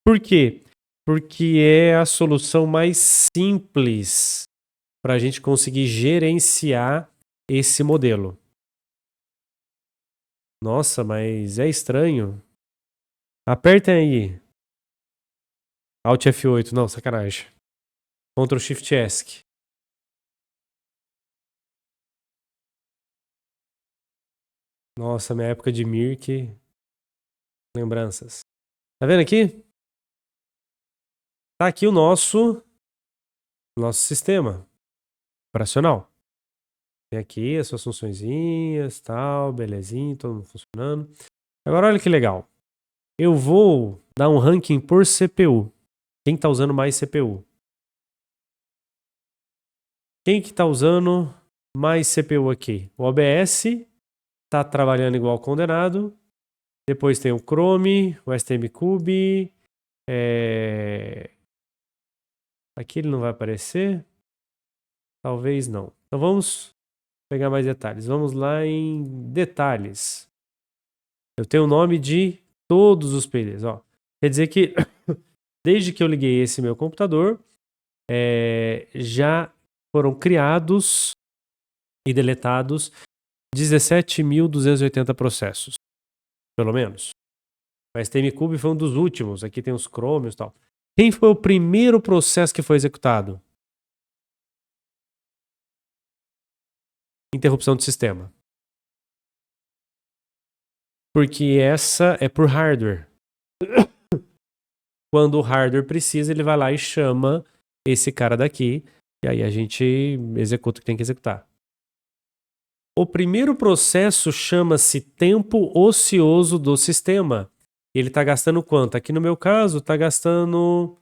Por quê? Porque é a solução mais simples para a gente conseguir gerenciar esse modelo. Nossa, mas é estranho. Apertem aí. Alt F8, não, sacanagem. Ctrl Shift ESC. Nossa, minha época de Mirk. Lembranças. Tá vendo aqui? Tá aqui o nosso sistema operacional. Tem aqui as suas funçõezinhas, tal, belezinho, todo mundo funcionando. Agora olha que legal. Eu vou dar um ranking por CPU. Quem tá usando mais CPU? Quem que tá usando mais CPU aqui? O OBS tá trabalhando igual condenado. Depois tem o Chrome, o STMcube. Aqui ele não vai aparecer. Talvez não. Então vamos pegar mais detalhes. Vamos lá em detalhes. Eu tenho o nome de todos os PDs. Ó. Quer dizer que desde que eu liguei esse meu computador, já foram criados e deletados 17.280 processos. Pelo menos. O STMcube foi um dos últimos. Aqui tem os Chromios e tal. Quem foi o primeiro processo que foi executado? Interrupção do sistema. Porque essa é por hardware. Quando o hardware precisa, ele vai lá e chama esse cara daqui. E aí a gente executa o que tem que executar. O primeiro processo chama-se tempo ocioso do sistema. Ele está gastando quanto? Aqui no meu caso, está gastando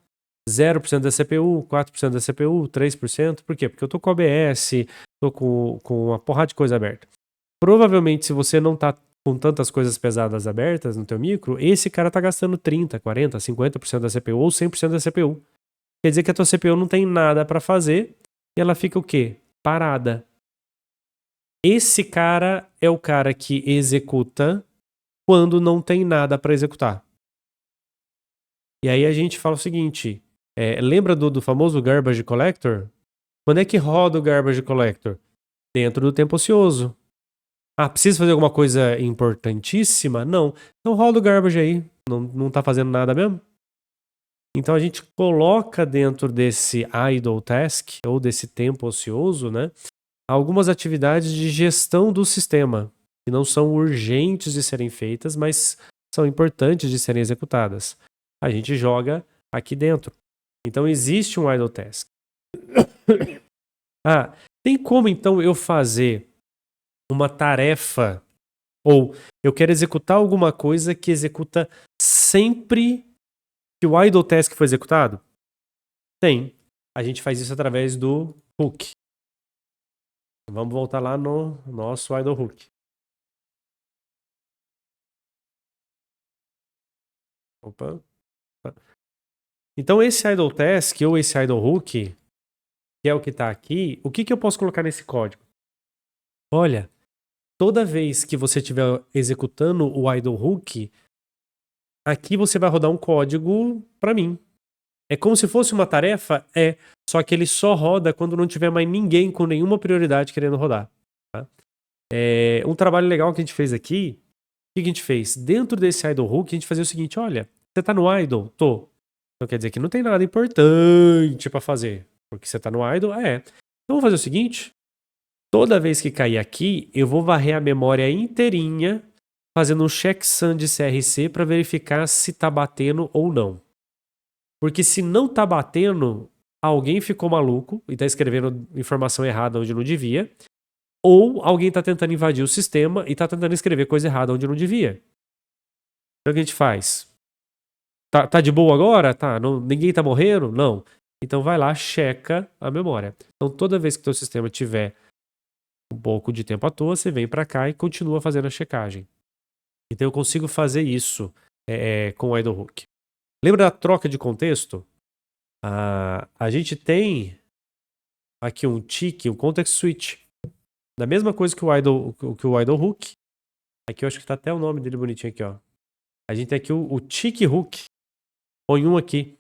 0% da CPU, 4% da CPU, 3%. Por quê? Porque eu estou com OBS, estou com uma porrada de coisa aberta. Provavelmente, se você não está com tantas coisas pesadas abertas no teu micro, esse cara está gastando 30%, 40%, 50% da CPU ou 100% da CPU. Quer dizer que a tua CPU não tem nada para fazer e ela fica o quê? Parada. Esse cara é o cara que executa quando não tem nada para executar. E aí a gente fala o seguinte, lembra do famoso Garbage Collector? Quando é que roda o Garbage Collector? Dentro do tempo ocioso. Precisa fazer alguma coisa importantíssima? Não. Então roda o Garbage aí. Não tá fazendo nada mesmo? Então a gente coloca dentro desse idle task, ou desse tempo ocioso, né, algumas atividades de gestão do sistema, que não são urgentes de serem feitas, mas são importantes de serem executadas. A gente joga aqui dentro. Então existe um idle task. Tem como então eu fazer uma tarefa, ou eu quero executar alguma coisa que executa sempre que o idle task foi executado? Tem. A gente faz isso através do hook. Vamos voltar lá no nosso idle hook. Opa. Então esse idle task ou esse idle hook, que é o que está aqui, o que eu posso colocar nesse código? Olha, toda vez que você estiver executando o idle hook, aqui você vai rodar um código para mim. É como se fosse uma tarefa, só que ele só roda quando não tiver mais ninguém com nenhuma prioridade querendo rodar. Tá? Um trabalho legal que a gente fez aqui, o que a gente fez? Dentro desse idle hook, a gente fazia o seguinte, olha, você tá no idle? Tô. Então quer dizer que não tem nada importante para fazer. Porque você tá no idle? Então vamos fazer o seguinte, toda vez que cair aqui, eu vou varrer a memória inteirinha fazendo um checksum de CRC para verificar se tá batendo ou não. Porque se não tá batendo, alguém ficou maluco e tá escrevendo informação errada onde não devia, ou alguém tá tentando invadir o sistema e tá tentando escrever coisa errada onde não devia. Então o que a gente faz? Tá de boa agora? Tá. Ninguém tá morrendo? Não. Então vai lá, checa a memória. Então toda vez que o teu sistema tiver um pouco de tempo à toa, você vem para cá e continua fazendo a checagem. Então eu consigo fazer isso com o idle hook. Lembra da troca de contexto? A gente tem aqui um tick, um context switch. Da mesma coisa que o idle hook. Aqui eu acho que tá até o nome dele bonitinho aqui, ó. A gente tem aqui o tick hook. Põe um aqui.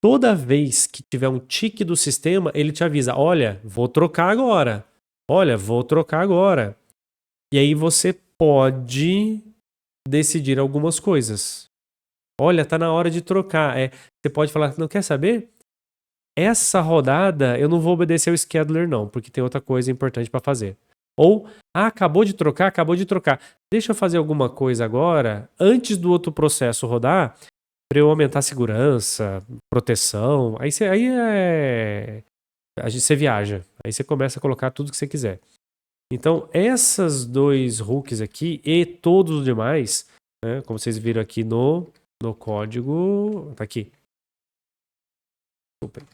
Toda vez que tiver um tick do sistema, ele te avisa: olha, vou trocar agora. Olha, vou trocar agora. E aí você pode decidir algumas coisas. Olha, tá na hora de trocar. Você pode falar: não quer saber? Essa rodada eu não vou obedecer o scheduler não, porque tem outra coisa importante para fazer. Ou, acabou de trocar. Deixa eu fazer alguma coisa agora, antes do outro processo rodar, para eu aumentar a segurança, proteção. Aí você viaja. Aí você começa a colocar tudo que você quiser. Então, essas dois hooks aqui e todos os demais, né, como vocês viram aqui no código, tá aqui. Desculpa.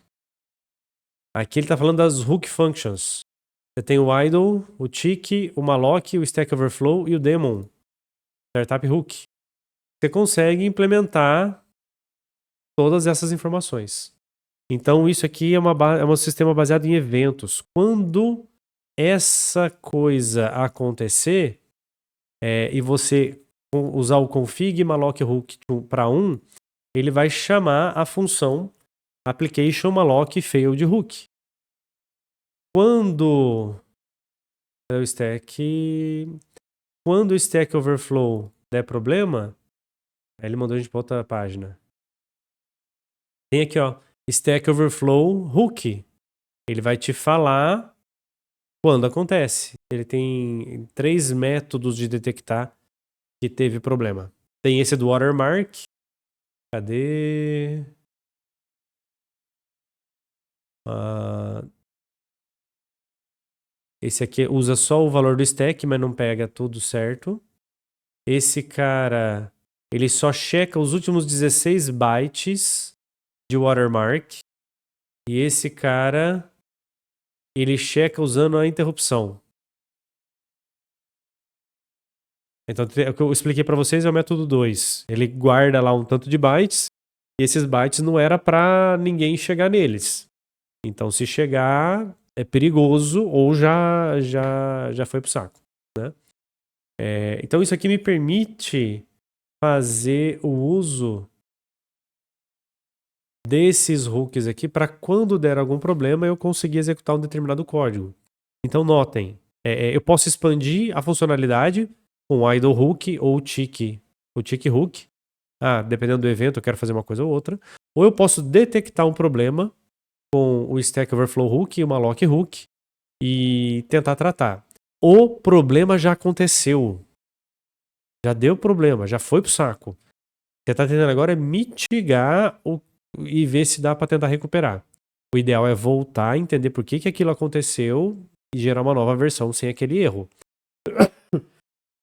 Aqui ele está falando das hook functions. Você tem o idle, o tick, o malloc, o stack overflow e o daemon. Startup hook. Você consegue implementar todas essas informações. Então isso aqui é um sistema baseado em eventos. Quando essa coisa acontecer e você usar o config malloc hook para 1, ele vai chamar a função application malloc failed hook. Quando o stack overflow der problema, ele mandou a gente para outra página. Tem aqui, ó, stack overflow hook. Ele vai te falar quando acontece. Ele tem 3 métodos de detectar que teve problema. Tem esse do watermark. Cadê? Esse aqui usa só o valor do stack, mas não pega tudo certo. Esse cara, ele só checa os últimos 16 bytes de watermark. E esse cara, ele checa usando a interrupção. Então, o que eu expliquei para vocês é o método 2. Ele guarda lá um tanto de bytes. E esses bytes não era para ninguém chegar neles. Então, se chegar, é perigoso ou já foi pro saco, né? Então, isso aqui me permite fazer o uso desses hooks aqui para quando der algum problema eu conseguir executar um determinado código. Então, notem, eu posso expandir a funcionalidade com o idle hook ou o tick hook. Dependendo do evento, eu quero fazer uma coisa ou outra. Ou eu posso detectar um problema com o Stack Overflow Hook e o Malloc Hook e tentar tratar. O problema já aconteceu. Já deu problema, já foi pro saco. O que você está tentando agora é mitigar e ver se dá para tentar recuperar. O ideal é voltar, entender por que aquilo aconteceu e gerar uma nova versão sem aquele erro.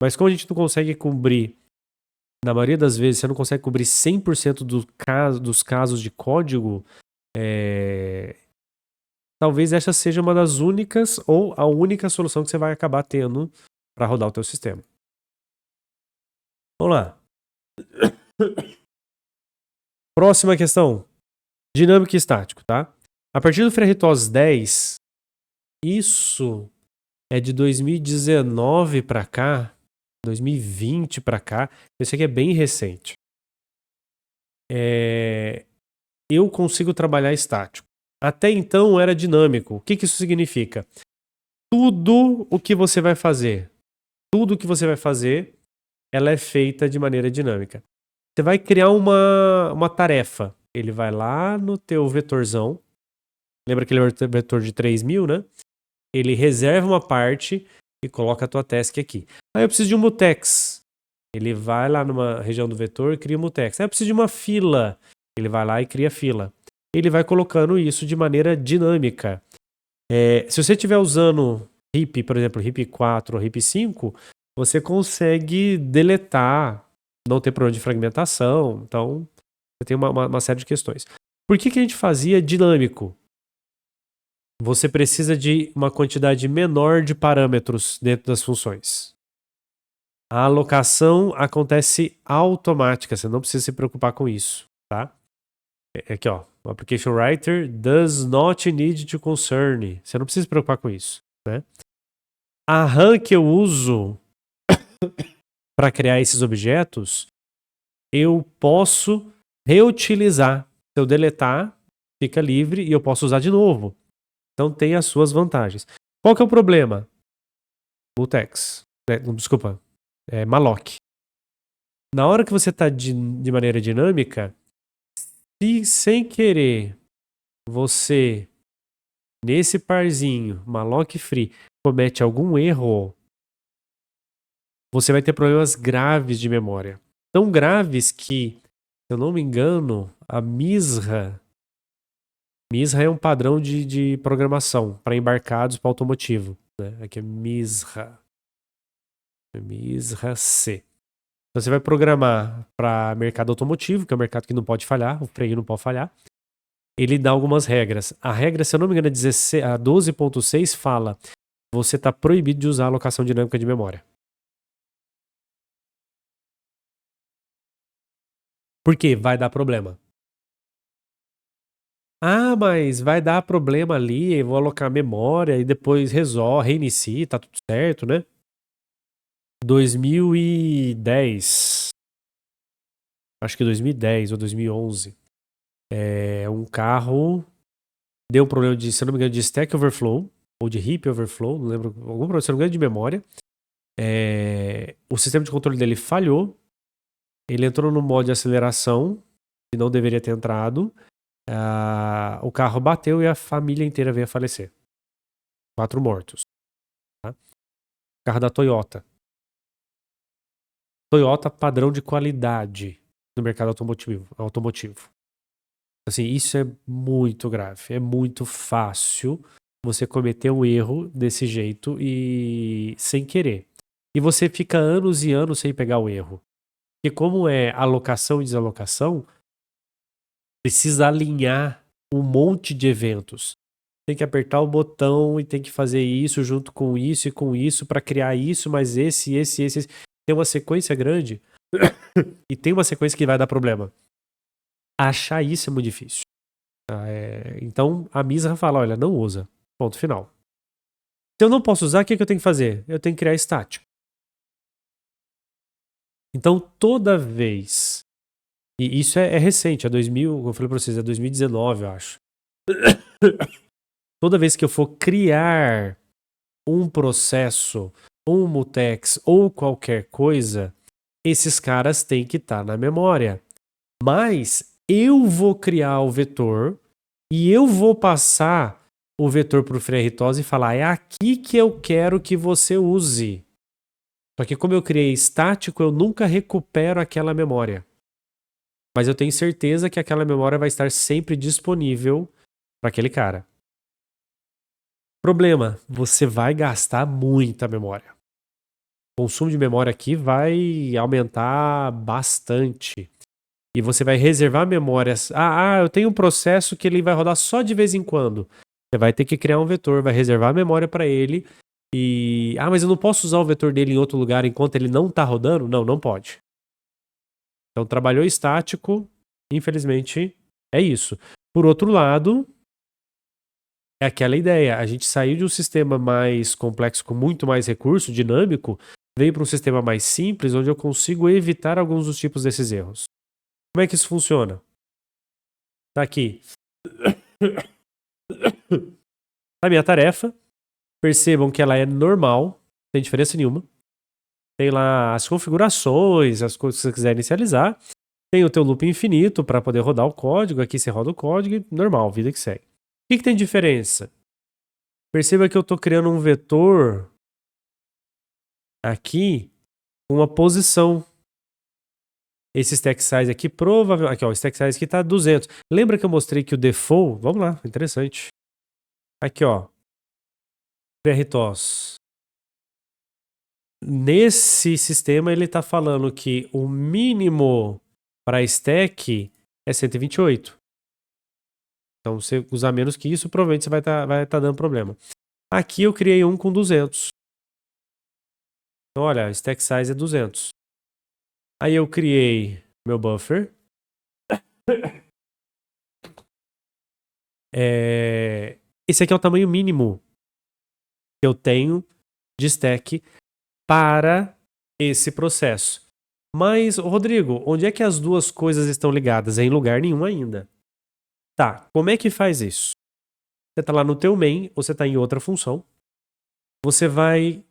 Mas como a gente não consegue cobrir, na maioria das vezes, você não consegue cobrir 100% dos casos de código, talvez essa seja uma das únicas ou a única solução que você vai acabar tendo para rodar o teu sistema. Vamos lá. Próxima questão. Dinâmico e estático, tá? A partir do FreeRTOS 10, isso é de 2019 para cá, 2020 para cá. Isso aqui é bem recente. Eu consigo trabalhar estático. Até então era dinâmico. O que isso significa? Tudo o que você vai fazer, ela é feita de maneira dinâmica. Você vai criar uma tarefa. Ele vai lá no teu vetorzão. Lembra aquele vetor de 3000, né? Ele reserva uma parte e coloca a tua task aqui. Aí eu preciso de um mutex. Ele vai lá numa região do vetor e cria um mutex. Eu preciso de uma fila. Ele vai lá e cria fila. Ele vai colocando isso de maneira dinâmica. Se você estiver usando RIP, por exemplo, RIP 4 ou RIP 5, você consegue deletar, não ter problema de fragmentação. Então, você tem uma série de questões. Por que a gente fazia dinâmico? Você precisa de uma quantidade menor de parâmetros dentro das funções. A alocação acontece automática, você não precisa se preocupar com isso, tá? Aqui, ó, o Application Writer does not need to concern. Você não precisa se preocupar com isso, né? A RAM que eu uso para criar esses objetos, eu posso reutilizar. Se eu deletar, fica livre e eu posso usar de novo. Então tem as suas vantagens. Qual que é o problema? Mutex. Desculpa. Malloc. Na hora que você está de maneira dinâmica, se sem querer você, nesse parzinho, malloc free, comete algum erro, você vai ter problemas graves de memória. Tão graves que, se eu não me engano, a MISRA é um padrão de programação para embarcados para automotivo. Né? Aqui é MISRA. MISRA C. Então você vai programar para mercado automotivo, que é um mercado que não pode falhar, o freio não pode falhar. Ele dá algumas regras. A regra, se eu não me engano, a 12.6 fala: você está proibido de usar alocação dinâmica de memória. Por quê? Vai dar problema. Ah, mas vai dar problema ali, eu vou alocar memória e depois resolve, reinicia, tá tudo certo, né? 2010. Acho que 2010 ou 2011. Um carro deu um problema de, se não me engano, de Stack Overflow ou de Heap Overflow, não lembro, algum problema, se não me engano, de memória. O sistema de controle dele falhou. Ele entrou no modo de aceleração e não deveria ter entrado. O carro bateu e a família inteira veio a falecer. 4 mortos. Tá? Carro da Toyota. Toyota padrão de qualidade no mercado automotivo. Assim, isso é muito grave. É muito fácil você cometer um erro desse jeito e sem querer. E você fica anos e anos sem pegar o erro. Porque como é alocação e desalocação, precisa alinhar um monte de eventos. Tem que apertar o botão e tem que fazer isso junto com isso e com isso para criar isso, mas esse. Tem uma sequência grande e tem uma sequência que vai dar problema. Achar isso é muito difícil. Então a MISRA fala, olha, não usa. Ponto final. Se eu não posso usar, o que eu tenho que fazer? Eu tenho que criar estático. Então toda vez, e isso é recente, como eu falei para vocês, é 2019, eu acho. Toda vez que eu for criar um processo, um mutex ou qualquer coisa, esses caras têm que estar na memória. Mas eu vou criar o vetor e eu vou passar o vetor para o FreeRTOS e falar: é aqui que eu quero que você use. Só que como eu criei estático, eu nunca recupero aquela memória. Mas eu tenho certeza que aquela memória vai estar sempre disponível para aquele cara. Problema, você vai gastar muita memória. O consumo de memória aqui vai aumentar bastante. E você vai reservar memórias. Eu tenho um processo que ele vai rodar só de vez em quando. Você vai ter que criar um vetor, vai reservar a memória para ele. Mas eu não posso usar o vetor dele em outro lugar enquanto ele não está rodando? Não, não pode. Então, trabalhou estático, infelizmente, é isso. Por outro lado, é aquela ideia. A gente saiu de um sistema mais complexo, com muito mais recurso, dinâmico, veio para um sistema mais simples, onde eu consigo evitar alguns dos tipos desses erros. Como é que isso funciona? Tá aqui. A minha tarefa. Percebam que ela é normal, não tem diferença nenhuma. Tem lá as configurações, as coisas que você quiser inicializar. Tem o teu loop infinito para poder rodar o código. Aqui você roda o código, normal, vida que segue. O que tem diferença? Perceba que eu estou criando um vetor aqui com uma posição. Esse stack size aqui, provavelmente... Aqui, ó, o stack size aqui tá 200. Lembra que eu mostrei que o default... Vamos lá, interessante. Aqui, ó. FreeRTOS. Nesse sistema, ele tá falando que o mínimo para stack é 128. Então, se você usar menos que isso, provavelmente você vai tá dando problema. Aqui eu criei um com 200. Então, olha, stack size é 200. Aí eu criei meu buffer. Esse aqui é o tamanho mínimo que eu tenho de stack para esse processo. Mas, Rodrigo, onde é que as duas coisas estão ligadas? É em lugar nenhum ainda. Tá, como é que faz isso? Você está lá no teu main, ou você está em outra função. Você vai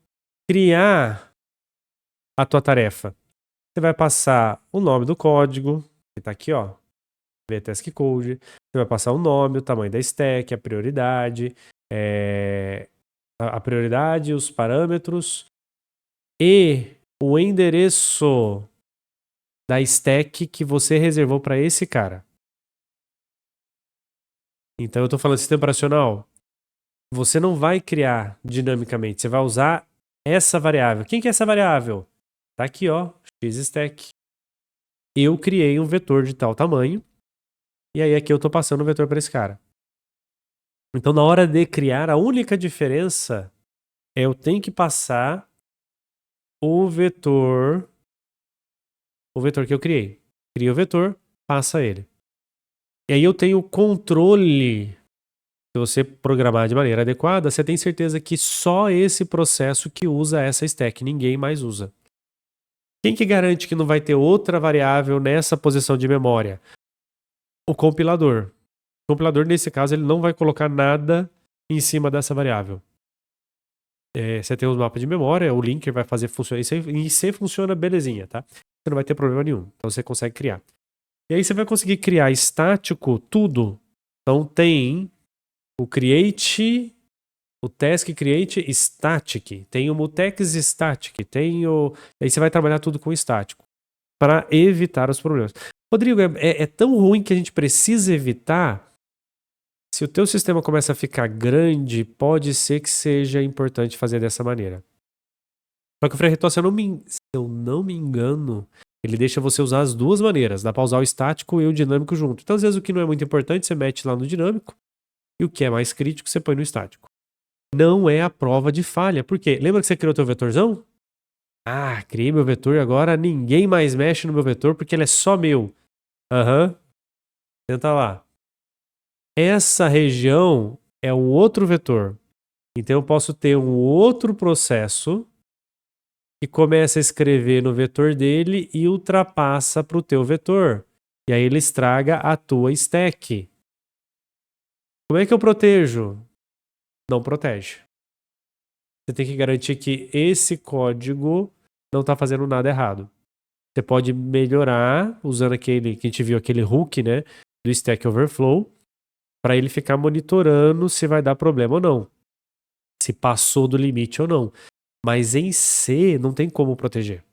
criar a tua tarefa. Você vai passar o nome do código, que está aqui, ó, vtask code. Você vai passar o nome, o tamanho da stack, a prioridade, os parâmetros e o endereço da stack que você reservou para esse cara. Então eu estou falando sistema operacional. Você não vai criar dinamicamente, você vai usar essa variável. Quem que é essa variável? Tá aqui, ó, xstack. Eu criei um vetor de tal tamanho e aí aqui eu estou passando o vetor para esse cara. Então na hora de criar, a única diferença é eu tenho que passar o vetor que eu criei. Cria o vetor, passa ele. E aí eu tenho controle. Se você programar de maneira adequada, você tem certeza que só esse processo que usa essa stack, ninguém mais usa. Quem que garante que não vai ter outra variável nessa posição de memória? O compilador. O compilador, nesse caso, ele não vai colocar nada em cima dessa variável. Você tem os mapas de memória, o linker vai fazer funcionar. Isso em C funciona belezinha, tá? Você não vai ter problema nenhum. Então você consegue criar. E aí você vai conseguir criar estático tudo. Então tem o create, o task create static, tem o mutex static, aí você vai trabalhar tudo com estático para evitar os problemas. Rodrigo, é tão ruim que a gente precisa evitar. Se o teu sistema começa a ficar grande, pode ser que seja importante fazer dessa maneira. Só que o FreeRTOS, se eu não me engano, ele deixa você usar as duas maneiras. Dá para usar o estático e o dinâmico junto. Então, às vezes, o que não é muito importante, você mete lá no dinâmico. E o que é mais crítico, você põe no estático. Não é a prova de falha. Por quê? Lembra que você criou teu vetorzão? Ah, criei meu vetor e agora ninguém mais mexe no meu vetor porque ele é só meu. Aham. Tenta lá. Essa região é um outro vetor. Então eu posso ter um outro processo que começa a escrever no vetor dele e ultrapassa para o teu vetor. E aí ele estraga a tua stack. Como é que eu protejo? Não protege. Você tem que garantir que esse código não está fazendo nada errado. Você pode melhorar usando aquele que a gente viu, aquele hook, né, do Stack Overflow, para ele ficar monitorando se vai dar problema ou não. Se passou do limite ou não. Mas em C não tem como proteger.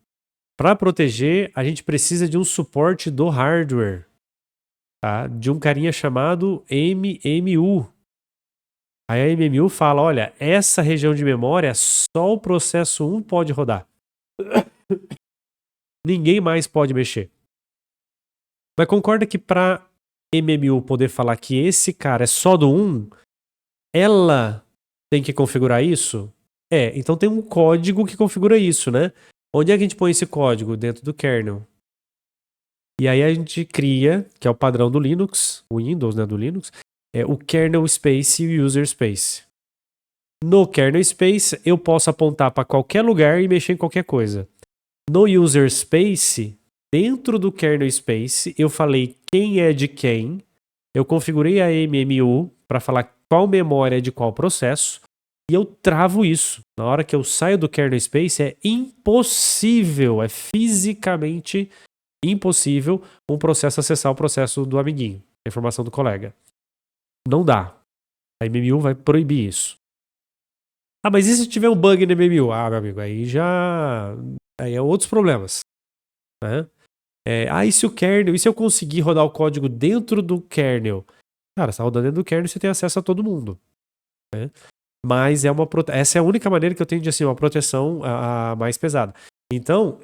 Para proteger, a gente precisa de um suporte do hardware, tá? De um carinha chamado MMU. A MMU fala, olha, essa região de memória só o processo 1 pode rodar. Ninguém mais pode mexer. Mas concorda que para MMU poder falar que esse cara é só do 1, ela tem que configurar isso? Então tem um código que configura isso, né? Onde é que a gente põe esse código? Dentro do kernel. E aí a gente cria, que é o padrão do Linux, o Windows, né, do Linux, o kernel space e o user space. No kernel space, eu posso apontar para qualquer lugar e mexer em qualquer coisa. No user space, dentro do kernel space, eu falei quem é de quem, eu configurei a MMU para falar qual memória é de qual processo, e eu travo isso. Na hora que eu saio do kernel space, é impossível, é fisicamente impossível um processo acessar o processo do amiguinho, a informação do colega. Não dá. A MMU vai proibir isso. Ah, mas e se tiver um bug na MMU? Ah, meu amigo, aí é outros problemas, né? E se o kernel, e se eu conseguir rodar o código dentro do kernel? Cara, você tá rodando dentro do kernel, você tem acesso a todo mundo. Né? Mas essa é a única maneira que eu tenho de assim, uma proteção mais pesada. Então,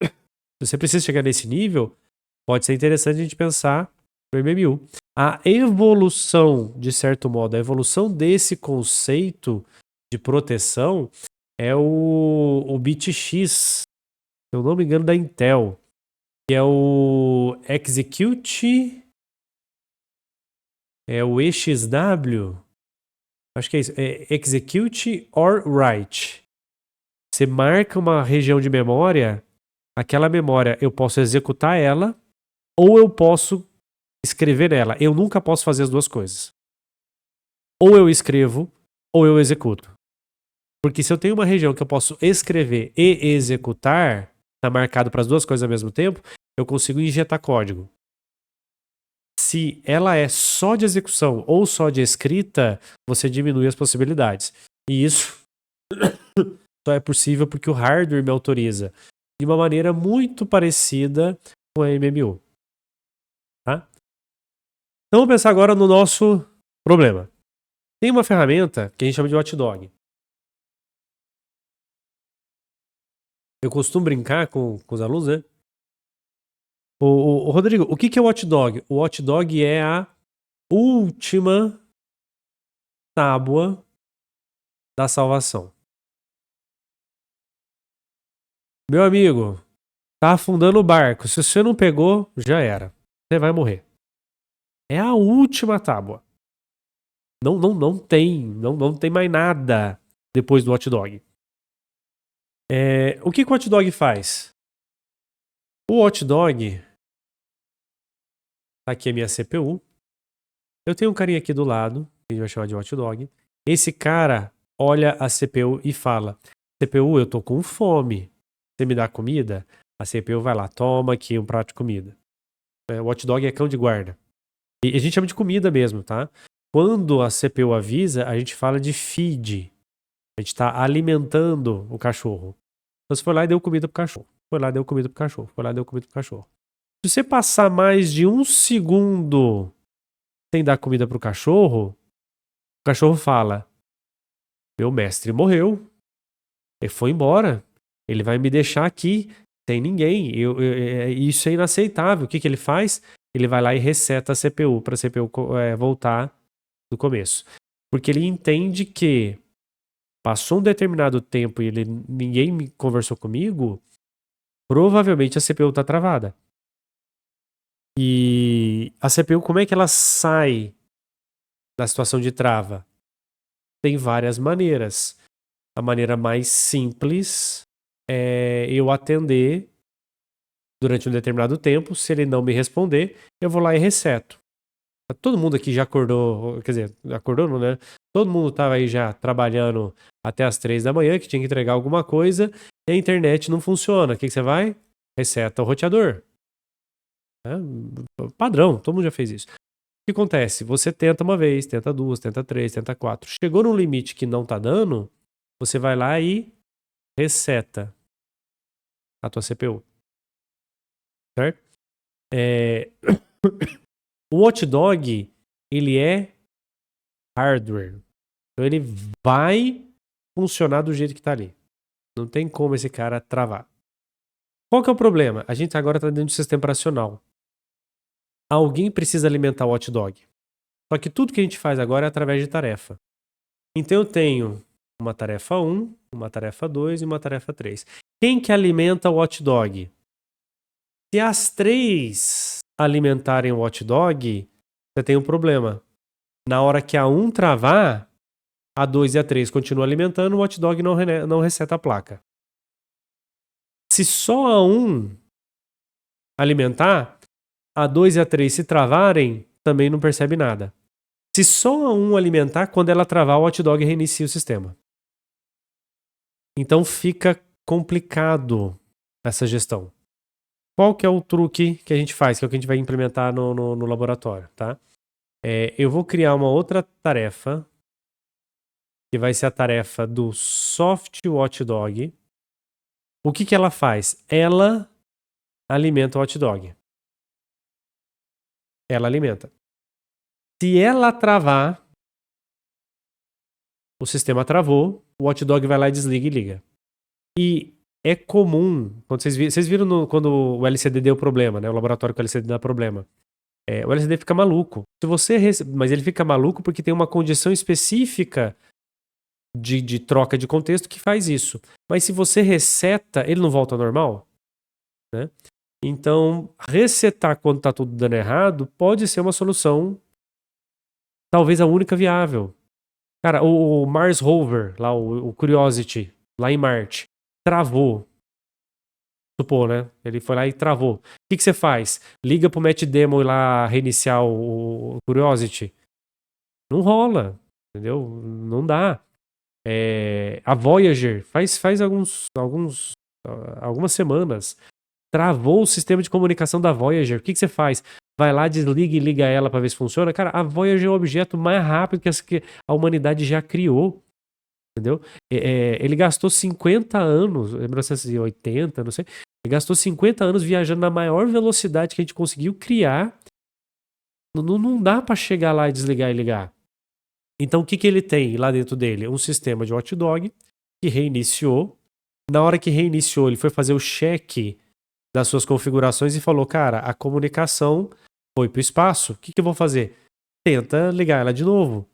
se você precisa chegar nesse nível, pode ser interessante a gente pensar no MMU. A evolução, de certo modo, a evolução desse conceito de proteção é o BitX, se eu não me engano, da Intel, que é o Execute, é o EXW, acho que é isso, é Execute or Write. Você marca uma região de memória, aquela memória eu posso executar ela ou eu posso escrever nela. Eu nunca posso fazer as duas coisas. Ou eu escrevo ou eu executo. Porque se eu tenho uma região que eu posso escrever e executar, tá marcado para as duas coisas ao mesmo tempo, eu consigo injetar código. Se ela é só de execução ou só de escrita, você diminui as possibilidades. E isso só é possível porque o hardware me autoriza de uma maneira muito parecida com a MMU. Tá? Então vamos pensar agora no nosso problema. Tem uma ferramenta que a gente chama de watchdog. Eu costumo brincar com os alunos, né? Rodrigo, o que é o watchdog? O watchdog é a última tábua da salvação. Meu amigo, tá afundando o barco. Se você não pegou, já era. Você vai morrer. É a última tábua. Não tem mais nada depois do watchdog. O que o watchdog faz? O watchdog, aqui é minha CPU. Eu tenho um carinha aqui do lado, que a gente vai chamar de watchdog. Esse cara olha a CPU e fala: CPU, eu tô com fome. Você me dá comida? A CPU vai lá, toma aqui um prato de comida. O watchdog é cão de guarda. E a gente chama de comida mesmo, tá? Quando a CPU avisa, a gente fala de feed. A gente tá alimentando o cachorro. Então você foi lá e deu comida pro cachorro. Foi lá e deu comida pro cachorro. Foi lá e deu comida pro cachorro. Se você passar mais de 1 segundo sem dar comida pro cachorro, o cachorro fala: meu mestre morreu. Ele foi embora. Ele vai me deixar aqui sem ninguém. Isso é inaceitável. O que ele faz? Ele vai lá e reseta a CPU para a CPU voltar do começo. Porque ele entende que passou um determinado tempo e ninguém conversou comigo, provavelmente a CPU está travada. E a CPU, como é que ela sai da situação de trava? Tem várias maneiras. A maneira mais simples é eu atender durante um determinado tempo. Se ele não me responder, eu vou lá e reseto. Todo mundo aqui já acordou, quer dizer, acordou não, né? Todo mundo estava aí já trabalhando até as 3 da manhã, que tinha que entregar alguma coisa, e a internet não funciona. O que você vai? Reseta o roteador. Padrão, todo mundo já fez isso. O que acontece? Você tenta uma vez, tenta duas, tenta três, tenta quatro. Chegou num limite que não tá dando, você vai lá e reseta a tua CPU. Certo? O watchdog, ele é hardware. Então ele vai funcionar do jeito que tá ali. Não tem como esse cara travar. Qual que é o problema? A gente agora tá dentro do sistema operacional. Alguém precisa alimentar o watchdog. Só que tudo que a gente faz agora é através de tarefa. Então eu tenho uma tarefa 1, uma tarefa 2 e uma tarefa 3. Quem que alimenta o watchdog? Se as 3 alimentarem o watchdog, você tem um problema. Na hora que a 1 travar, a 2 e a 3 continuam alimentando, o watchdog não reseta a placa. Se só a 1 alimentar, a 2 e a 3 se travarem, também não percebe nada. Se só a 1 alimentar, quando ela travar, o watchdog reinicia o sistema. Então fica complicado essa gestão. Qual que é o truque que a gente faz, que é o que a gente vai implementar no laboratório, tá? Eu vou criar uma outra tarefa, que vai ser a tarefa do soft watchdog. O que ela faz? Ela alimenta o hot dog. Ela alimenta. Se ela travar, o sistema travou, o hot dog vai lá e desliga e liga. E é comum, quando vocês viram quando o LCD deu problema, né? O laboratório com o LCD dá problema. O LCD fica maluco. Mas ele fica maluco porque tem uma condição específica de troca de contexto que faz isso. Mas se você reseta, ele não volta ao normal, né? Então, resetar quando tá tudo dando errado pode ser uma solução, talvez a única viável. Cara, o Mars Rover, lá, o Curiosity, lá em Marte, travou. Supor, né? Ele foi lá e travou. O que você faz? Liga pro Match Demo e lá reiniciar o Curiosity. Não rola, entendeu? Não dá. A Voyager faz algumas semanas travou o sistema de comunicação da Voyager. O que você faz? Vai lá, desliga e liga ela para ver se funciona. Cara, a Voyager é o objeto mais rápido que a humanidade já criou. Entendeu? Ele gastou 50 anos, 1980, não sei. Ele gastou 50 anos viajando na maior velocidade que a gente conseguiu criar. Não dá para chegar lá e desligar e ligar. Então, o que ele tem lá dentro dele? Um sistema de hot dog que reiniciou. Na hora que reiniciou, ele foi fazer o check das suas configurações e falou, cara, a comunicação foi pro espaço. O que eu vou fazer? Tenta ligar ela de novo.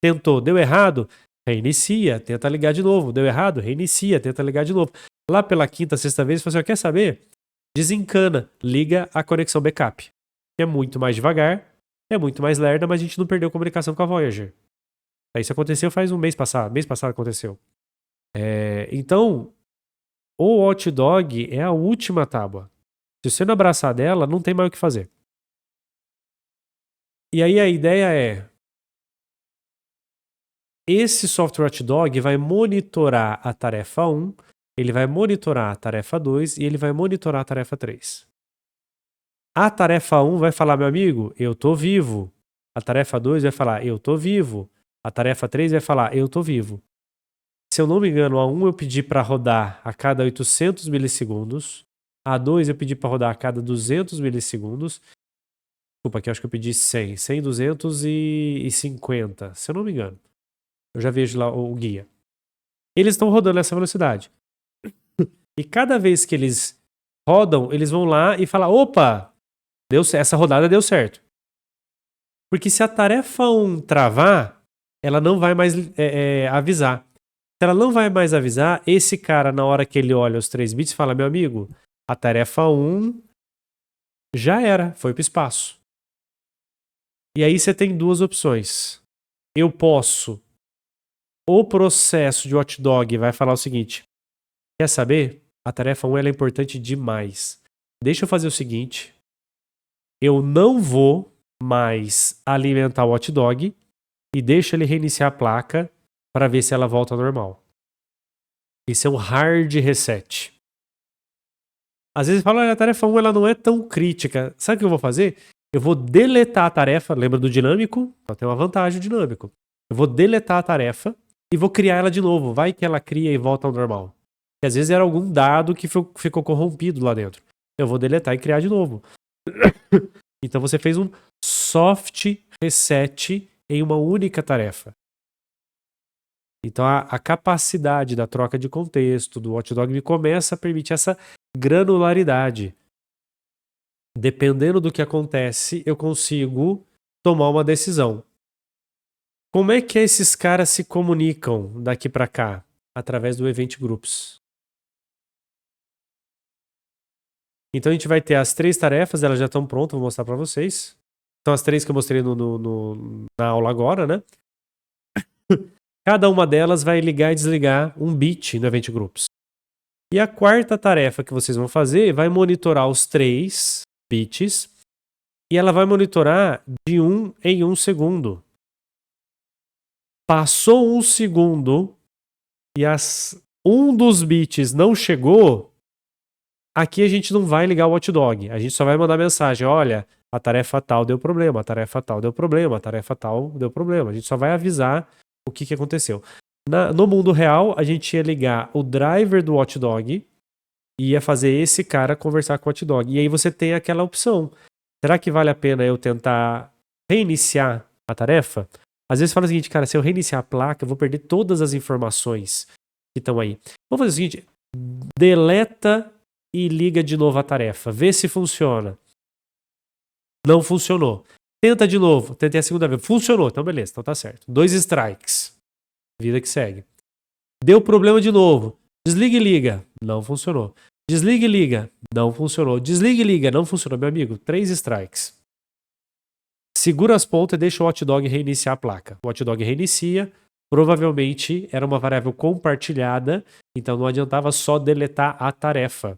Tentou, deu errado? Reinicia, tenta ligar de novo. Deu errado? Reinicia, tenta ligar de novo. Lá pela quinta, sexta vez, você quer saber? Desencana, liga a conexão backup. É muito mais devagar, é muito mais lerda, mas a gente não perdeu comunicação com a Voyager. Isso aconteceu faz um mês passado. Mês passado aconteceu. Então, o hot dog é a última tábua. Se você não abraçar dela, não tem mais o que fazer. E aí a ideia é: esse software hot dog vai monitorar a tarefa 1, ele vai monitorar a tarefa 2 e ele vai monitorar a tarefa 3. A tarefa 1 vai falar, meu amigo, eu tô vivo. A tarefa 2 vai falar, eu tô vivo. A tarefa 3 vai falar, eu tô vivo. Se eu não me engano, a 1 eu pedi para rodar a cada 800 milissegundos. A 2 eu pedi para rodar a cada 200 milissegundos. Desculpa, aqui eu acho que eu pedi 100. 100, 250, se eu não me engano. Eu já vejo lá o guia. Eles estão rodando nessa velocidade. E cada vez que eles rodam, eles vão lá e falam, opa, essa rodada deu certo. Porque se a tarefa 1 travar, ela não vai mais avisar. Se ela não vai mais avisar, esse cara, na hora que ele olha os 3 bits, fala, meu amigo, a tarefa 1 já era, foi pro espaço. E aí você tem duas opções. Eu posso... O processo de hot dog vai falar o seguinte, quer saber? A tarefa 1 ela é importante demais. Deixa eu fazer o seguinte, eu não vou mais alimentar o hot dog e deixa ele reiniciar a placa para ver se ela volta ao normal. Isso é um hard reset. Às vezes fala, a tarefa 1 ela não é tão crítica. Sabe o que eu vou fazer? Eu vou deletar a tarefa, lembra do dinâmico? Então tem uma vantagem o dinâmico. Eu vou deletar a tarefa e vou criar ela de novo. Vai que ela cria e volta ao normal. Porque às vezes era algum dado que ficou corrompido lá dentro. Eu vou deletar e criar de novo. Então você fez um soft reset em uma única tarefa. Então a capacidade da troca de contexto do hot dog me começa a permitir essa granularidade. Dependendo do que acontece, eu consigo tomar uma decisão. Como é que esses caras se comunicam daqui para cá? Através do Event Groups. Então a gente vai ter as 3 tarefas, elas já estão prontas, vou mostrar para vocês. São as 3 que eu mostrei na aula agora, né? Cada uma delas vai ligar e desligar um bit no Event Groups. E a quarta tarefa que vocês vão fazer vai monitorar os 3 bits e ela vai monitorar de 1 em 1 segundo. Passou 1 segundo e um dos bits não chegou, aqui a gente não vai ligar o hot dog. A gente só vai mandar mensagem, olha, a tarefa tal deu problema, a tarefa tal deu problema, a tarefa tal deu problema. A gente só vai avisar o que aconteceu. No mundo real, a gente ia ligar o driver do hot dog ia fazer esse cara conversar com o hot dog. E aí você tem aquela opção. Será que vale a pena eu tentar reiniciar a tarefa? Às vezes fala o seguinte, cara, se eu reiniciar a placa, eu vou perder todas as informações que estão aí. Vamos fazer o seguinte, deleta e liga de novo a tarefa. Vê se funciona. Não funcionou. Tenta de novo. Tentei a segunda vez. Funcionou. Então beleza, então tá certo. 2 strikes. Vida que segue. Deu problema de novo. Desliga e liga. Não funcionou. Desliga e liga. Não funcionou. Desliga e liga. Não funcionou, meu amigo. 3 strikes. Segura as pontas e deixa o hot dog reiniciar a placa. O hot dog reinicia. Provavelmente era uma variável compartilhada. Então não adiantava só deletar a tarefa.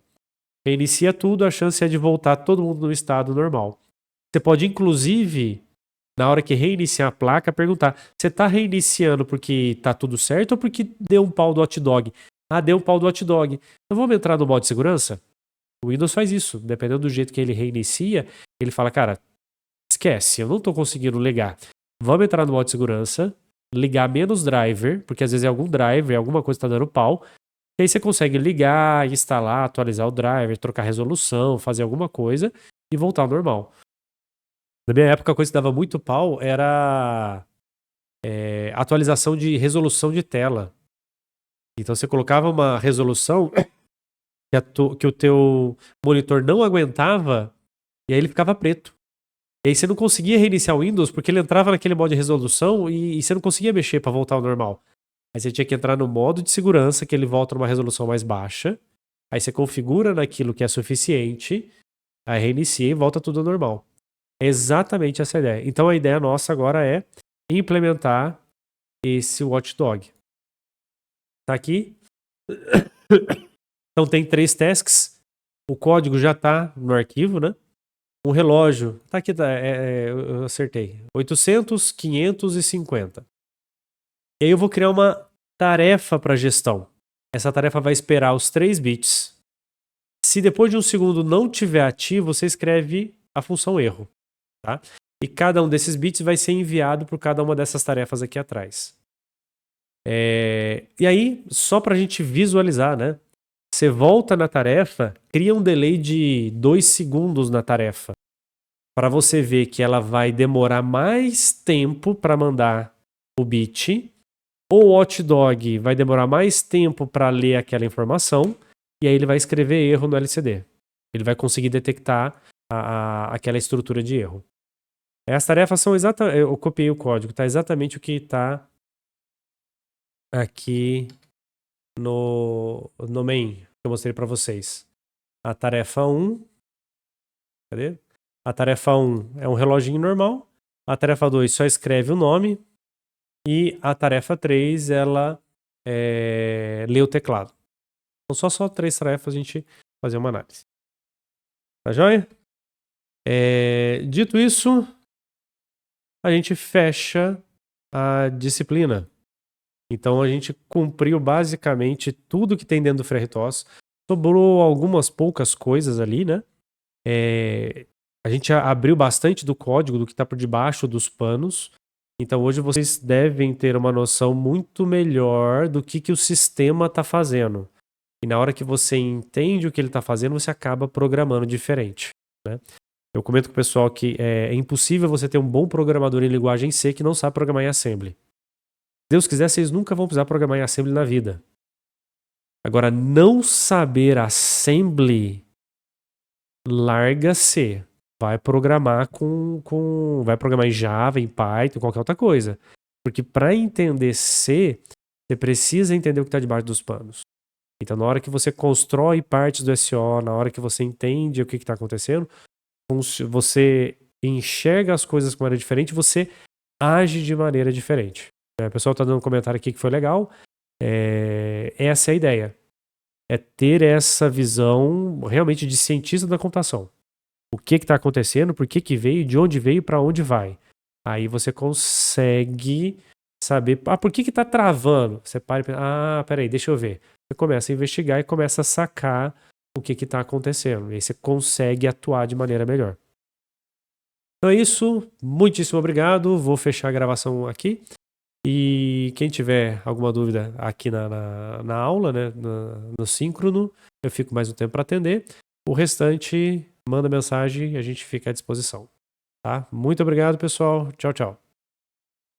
Reinicia tudo, a chance é de voltar todo mundo no estado normal. Você pode, inclusive, na hora que reiniciar a placa, perguntar: você está reiniciando porque está tudo certo ou porque deu um pau do hot dog? Ah, deu um pau do hot dog. Então vamos entrar no modo de segurança? O Windows faz isso. Dependendo do jeito que ele reinicia, ele fala: cara, esquece, eu não estou conseguindo ligar. Vamos entrar no modo de segurança, ligar menos driver, porque às vezes é algum driver, alguma coisa está dando pau. E aí você consegue ligar, instalar, atualizar o driver, trocar resolução, fazer alguma coisa e voltar ao normal. Na minha época, a coisa que dava muito pau era atualização de resolução de tela. Então você colocava uma resolução que o teu monitor não aguentava e aí ele ficava preto. E aí você não conseguia reiniciar o Windows porque ele entrava naquele modo de resolução e você não conseguia mexer para voltar ao normal. Aí você tinha que entrar no modo de segurança, que ele volta numa resolução mais baixa. Aí você configura naquilo que é suficiente, aí reinicia e volta tudo ao normal. É exatamente essa ideia. Então a ideia nossa agora é implementar esse watchdog. Tá aqui. Então tem 3 tasks. O código já tá no arquivo, né? Um relógio. Tá aqui, eu acertei. 800, 550. E aí eu vou criar uma tarefa para gestão. Essa tarefa vai esperar os 3 bits. Se depois de um segundo não tiver ativo, você escreve a função erro. Tá? E cada um desses bits vai ser enviado por cada uma dessas tarefas aqui atrás. E aí, só para a gente visualizar, né? Você volta na tarefa, cria um delay de 2 segundos na tarefa. Para você ver que ela vai demorar mais tempo para mandar o bit. Ou o hotdog vai demorar mais tempo para ler aquela informação e aí ele vai escrever erro no LCD. Ele vai conseguir detectar aquela estrutura de erro. As tarefas são exatamente... Eu copiei o código, tá exatamente o que está aqui no main que eu mostrei para vocês. A tarefa 1... Cadê? A tarefa 1 é um reloginho normal. A tarefa 2 só escreve o nome. E a tarefa 3, ela lê o teclado. Então só 3 tarefas a gente fazer uma análise. Tá joia? Dito isso, a gente fecha a disciplina. Então a gente cumpriu basicamente tudo que tem dentro do FreeRTOS. Sobrou algumas poucas coisas ali, né? A gente abriu bastante do código, do que está por debaixo dos panos. Então hoje vocês devem ter uma noção muito melhor do que o sistema está fazendo. E na hora que você entende o que ele está fazendo, você acaba programando diferente. Né? Eu comento com o pessoal que é impossível você ter um bom programador em linguagem C que não sabe programar em Assembly. Se Deus quiser, vocês nunca vão precisar programar em Assembly na vida. Agora, não saber Assembly, larga C. Vai programar vai programar em Java, em Python, qualquer outra coisa. Porque para entender C, você precisa entender o que está debaixo dos panos. Então, na hora que você constrói partes do SO, na hora que você entende o que está acontecendo, você enxerga as coisas de maneira diferente, você age de maneira diferente. O pessoal está dando um comentário aqui que foi legal. Essa é a ideia. É ter essa visão realmente de cientista da computação. O que está acontecendo, por que veio, de onde veio, para onde vai. Aí você consegue saber, por que está travando? Você para e pensa, peraí, deixa eu ver. Você começa a investigar e começa a sacar o que está acontecendo. E aí você consegue atuar de maneira melhor. Então é isso, muitíssimo obrigado. Vou fechar a gravação aqui. E quem tiver alguma dúvida aqui na aula, né, no síncrono, eu fico mais um tempo para atender. O restante, manda mensagem e a gente fica à disposição. Tá? Muito obrigado, pessoal. Tchau, tchau.